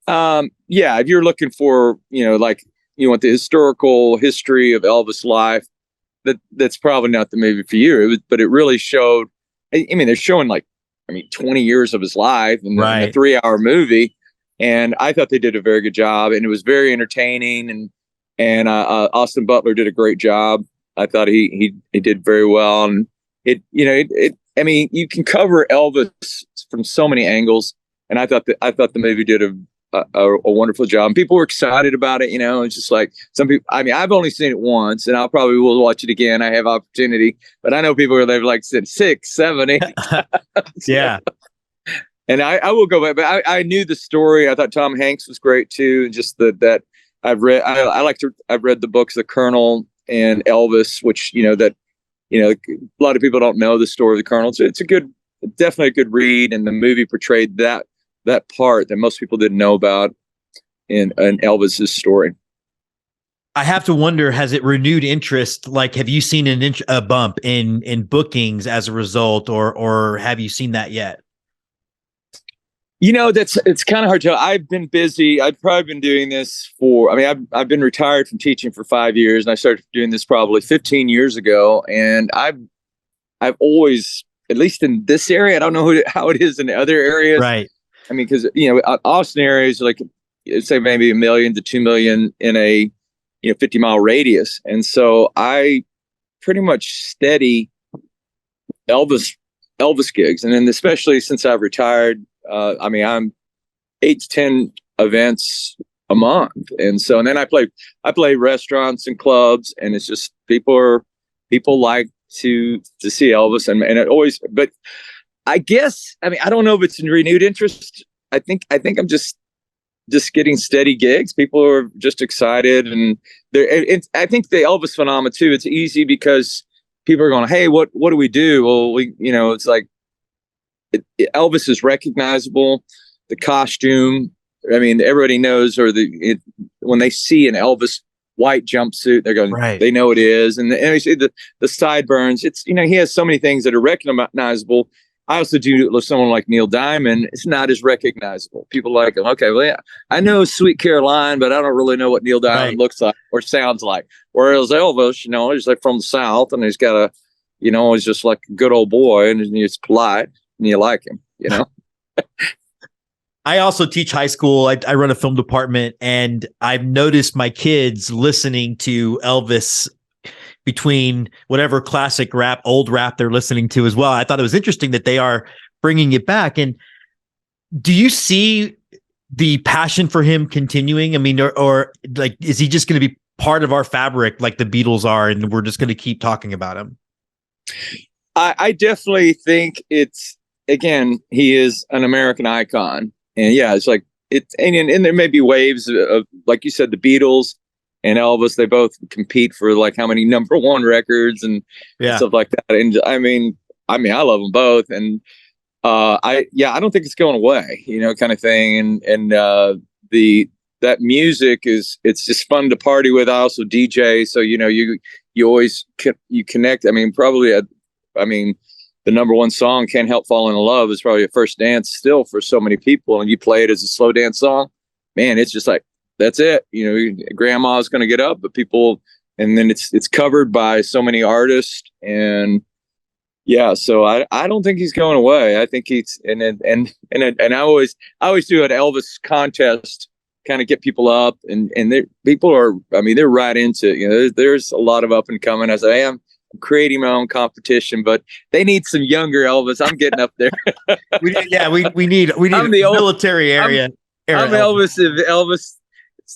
If you're looking for like you want the historical history of Elvis' life, that's probably not the movie for you. But it really showed. I mean, they're showing 20 years of his life in a 3-hour movie, and I thought they did a very good job, and it was very entertaining. And Austin Butler did a great job. I thought he did very well, and I mean, you can cover Elvis from so many angles, and I thought the movie did a wonderful job. And people were excited about it. It's just like some people. I mean, I've only seen it once, and I'll probably will watch it again. I have opportunity, but I know people they've said 6, 7, 8. Yeah. And I will go back, but I knew the story. I thought Tom Hanks was great too, and just that I've read. I've read the books, The Colonel and Elvis, which a lot of people don't know the story of the Colonel. So it's definitely a good read, and the movie portrayed that part that most people didn't know about in Elvis's story. I have to wonder, has it renewed interest? Like, have you seen a bump in bookings as a result, or have you seen that yet? It's kind of hard to tell. I've been busy. I've probably been doing this I've been retired from teaching for 5 years, and I started doing this probably 15 years ago. And I've always, at least in this area, I don't know how it is in other areas. Right. I mean, because, Austin area is say maybe 1 million to 2 million in a, 50-mile radius. And so I pretty much steady Elvis gigs. And then especially since I've retired, I'm 8 to 10 events a month. And then I play restaurants and clubs, and it's just people like to see Elvis, and it always, but I guess, I don't know if it's in renewed interest. I think I'm just getting steady gigs. People are just excited, and I think the Elvis phenomenon too, it's easy because people are going, hey, what do we do? Well, it's like, Elvis is recognizable. The costume, everybody knows, when they see an Elvis white jumpsuit, they're going, right. They know it is. And you see the sideburns. It's, he has so many things that are recognizable. I also do with someone like Neil Diamond. It's not as recognizable. People like him. Okay, well, yeah, I know Sweet Caroline, but I don't really know what Neil Diamond looks like or sounds like. Whereas Elvis, he's like from the South, and he's got he's just like a good old boy, and he's polite, and you like him, I also teach high school. I run a film department, and I've noticed my kids listening to Elvis between whatever classic rap, old rap they're listening to as well. I thought it was interesting that they are bringing it back. And do you see the passion for him continuing? Or like, is he just going to be part of our fabric like the Beatles are, and we're just going to keep talking about him? I definitely think he is an American icon. And yeah, it's like and there may be waves of, like you said, the Beatles and Elvis. They both compete for like how many #1 records and stuff like that. And I love them both. And I don't think it's going away, kind of thing. And that music it's just fun to party with. I also DJ, so you always you connect. The #1 song, Can't Help Falling in Love, is probably a first dance still for so many people. And you play it as a slow dance song, man, it's just like, that's it. Grandma's going to get up, but people, and then it's covered by so many artists. And yeah, so I don't think he's going away. I think he's, and I always do an Elvis contest, kind of get people up, and people are, they're right into it. There's a lot of up and coming, as I am creating my own competition, but they need some younger Elvis. I'm getting up there. we need a military area. I'm Elvis if Elvis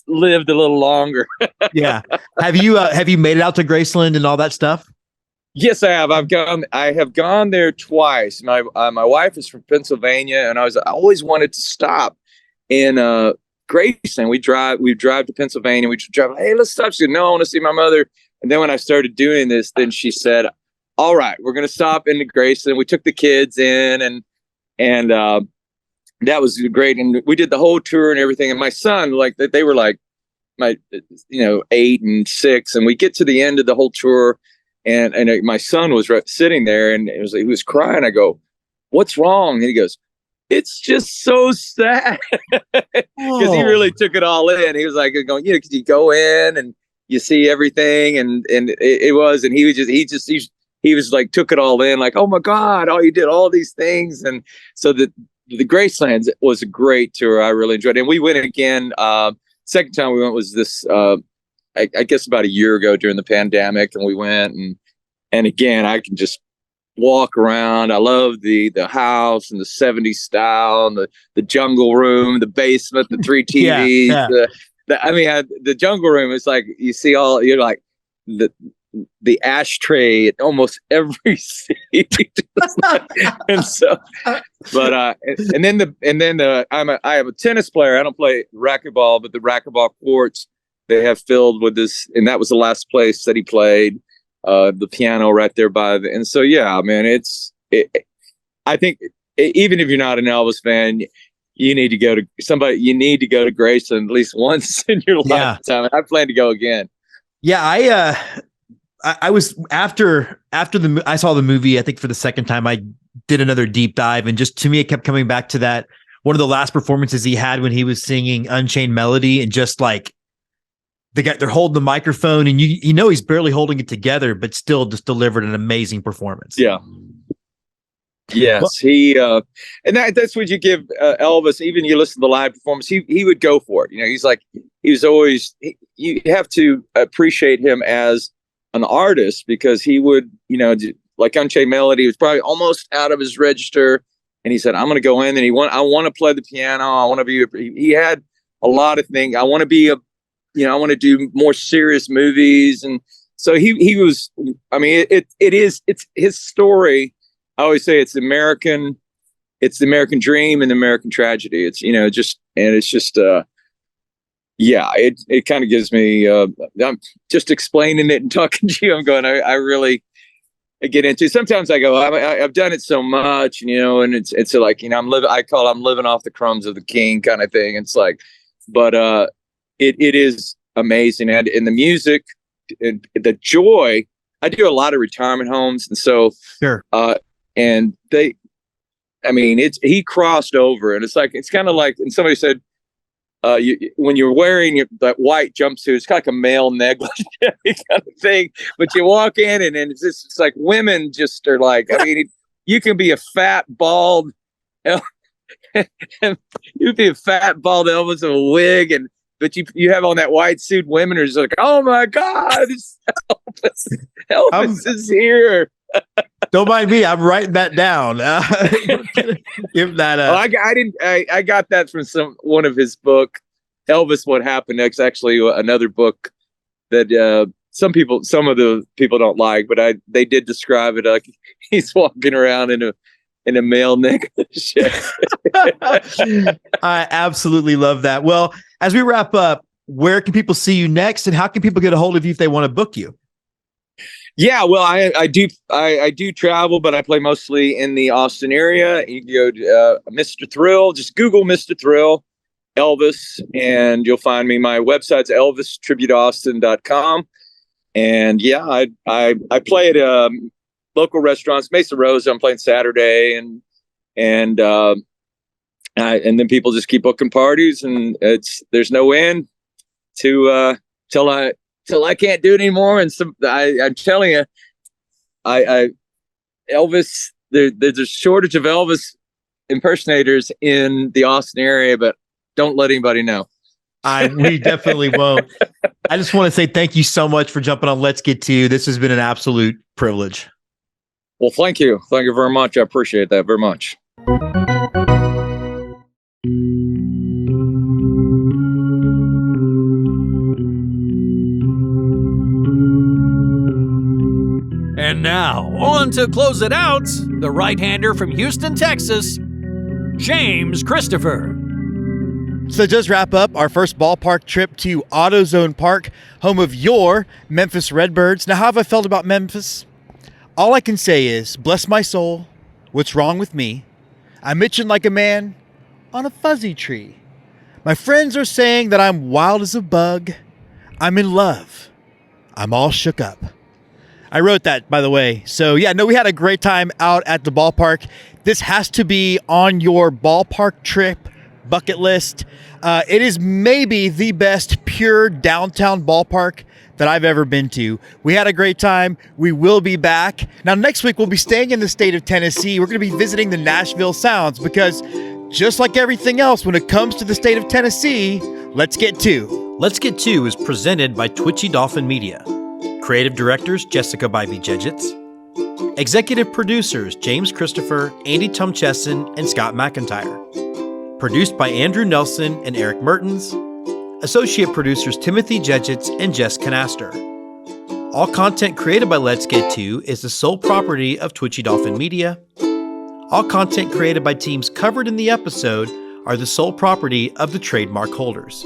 lived a little longer. Yeah. Have you made it out to Graceland and all that stuff? Yes, I have. I have gone there twice. My wife is from Pennsylvania, and I always wanted to stop in Graceland. We drive to Pennsylvania. We drive. Hey, let's stop. She said, no, I want to see my mother. And then when I started doing this, then she said, all right, we're going to stop in Graceland. We took the kids in, and that was great. And we did the whole tour and everything. And my son, they were like, 8 and 6. And we get to the end of the whole tour, and my son was sitting there, and he was crying. I go, what's wrong? And he goes, it's just so sad because he really took it all in. He was like going, you know, because you go in and you see everything, and it was, and he was like took it all in, like, oh my God, oh, you did all these things. And so the Graceland was a great tour. I really enjoyed it. And we went again. Second time we went was this, I guess about a year ago during the pandemic, and we went, and again, I can just walk around. I love the house and the 70s style, and the jungle room, the basement, the 3 TVs. Yeah. The jungle room is like, you see all, you're like the ashtray at almost every seat. And so, but I am a tennis player. I don't play racquetball, but the racquetball courts they have filled with this, and that was the last place that he played. The piano right there and so, yeah, man, I think even if you're not an Elvis fan, you need to go to Graceland at least once in your lifetime. I plan to go again. Yeah. I was after I saw the movie, I think for the second time, I did another deep dive, and just to me, it kept coming back to that one of the last performances he had when he was singing Unchained Melody, and just like, they're holding the microphone, and you know he's barely holding it together, but still just delivered an amazing performance. Yeah. Yes, well, and that's what you give Elvis. Even you listen to the live performance, he would go for it. You know, he was always. You have to appreciate him as an artist, because he would, you know, like Unchained Melody was probably almost out of his register, and he said, "I'm going to go in," and I want to play the piano. I want to be. He had a lot of things. I want to be I want to do more serious movies. And so he was, I mean, it's his story. I always say it's the American dream and the American tragedy. It's, you know, it kind of gives me, I'm just explaining it and talking to you. I'm going, I really get into it. Sometimes I go, I've done it so much, you know, and it's like, you know, I'm living off the crumbs of the king kind of thing. It's like, but, it is amazing. And in the music and the joy, I do a lot of retirement homes. And so, sure. And he crossed over, and it's kind of like, and somebody said, when you're wearing that white jumpsuit, it's kind of like a male negligee kind of thing, but you walk in and it's like women just are like, I mean, you can be a fat, bald, you'd be a fat, bald Elvis with a wig, but you have on that white suit, women are just like, oh my God, Elvis is here. Don't mind me. I'm writing that down. Give that I got that from one of his book, Elvis, What Happened Next. Actually, another book that some of the people don't like, but they did describe it like he's walking around in a male negligee. I absolutely love that. Well, as we wrap up, where can people see you next, and how can people get a hold of you if they want to book you? Yeah, well, I do travel, but I play mostly in the Austin area. You can go to Mr. Thrill. Just Google Mr. Thrill, Elvis, and you'll find me. My website's elvistributeaustin.com. And yeah, I play at local restaurants. Mesa Rosa, I'm playing Saturday, and then people just keep booking parties, and there's no end to till I can't do it anymore. And I'm telling you, Elvis, there's a shortage of Elvis impersonators in the Austin area, but don't let anybody know. We definitely won't. I just want to say thank you so much for jumping on Let's Get To You. This has been an absolute privilege. Well, thank you. Thank you very much. I appreciate that very much. And now, on to close it out, the right-hander from Houston, Texas, James Christopher. So just wrap up our first ballpark trip to AutoZone Park, home of your Memphis Redbirds. Now, how have I felt about Memphis? All I can say is, bless my soul, what's wrong with me? I'm itching like a man on a fuzzy tree. My friends are saying that I'm wild as a bug. I'm in love. I'm all shook up. I wrote that, by the way. So, yeah, no, we had a great time out at the ballpark. This has to be on your ballpark trip bucket list. It is maybe the best pure downtown ballpark that I've ever been to. We had a great time. We will be back. Now, next week, we'll be staying in the state of Tennessee. We're going to be visiting the Nashville Sounds because just like everything else, when it comes to the state of Tennessee, Let's Get To. Let's Get To is presented by Twitchy Dolphin Media. Creative directors, Jessica Bybee Jedgetts. Executive producers, James Christopher, Andy Tumchesson, and Scott McIntyre. Produced by Andrew Nelson and Eric Mertens. Associate producers, Timothy Jedgetts and Jess Canaster. All content created by Let's Get To is the sole property of Twitchy Dolphin Media. All content created by teams covered in the episode are the sole property of the trademark holders.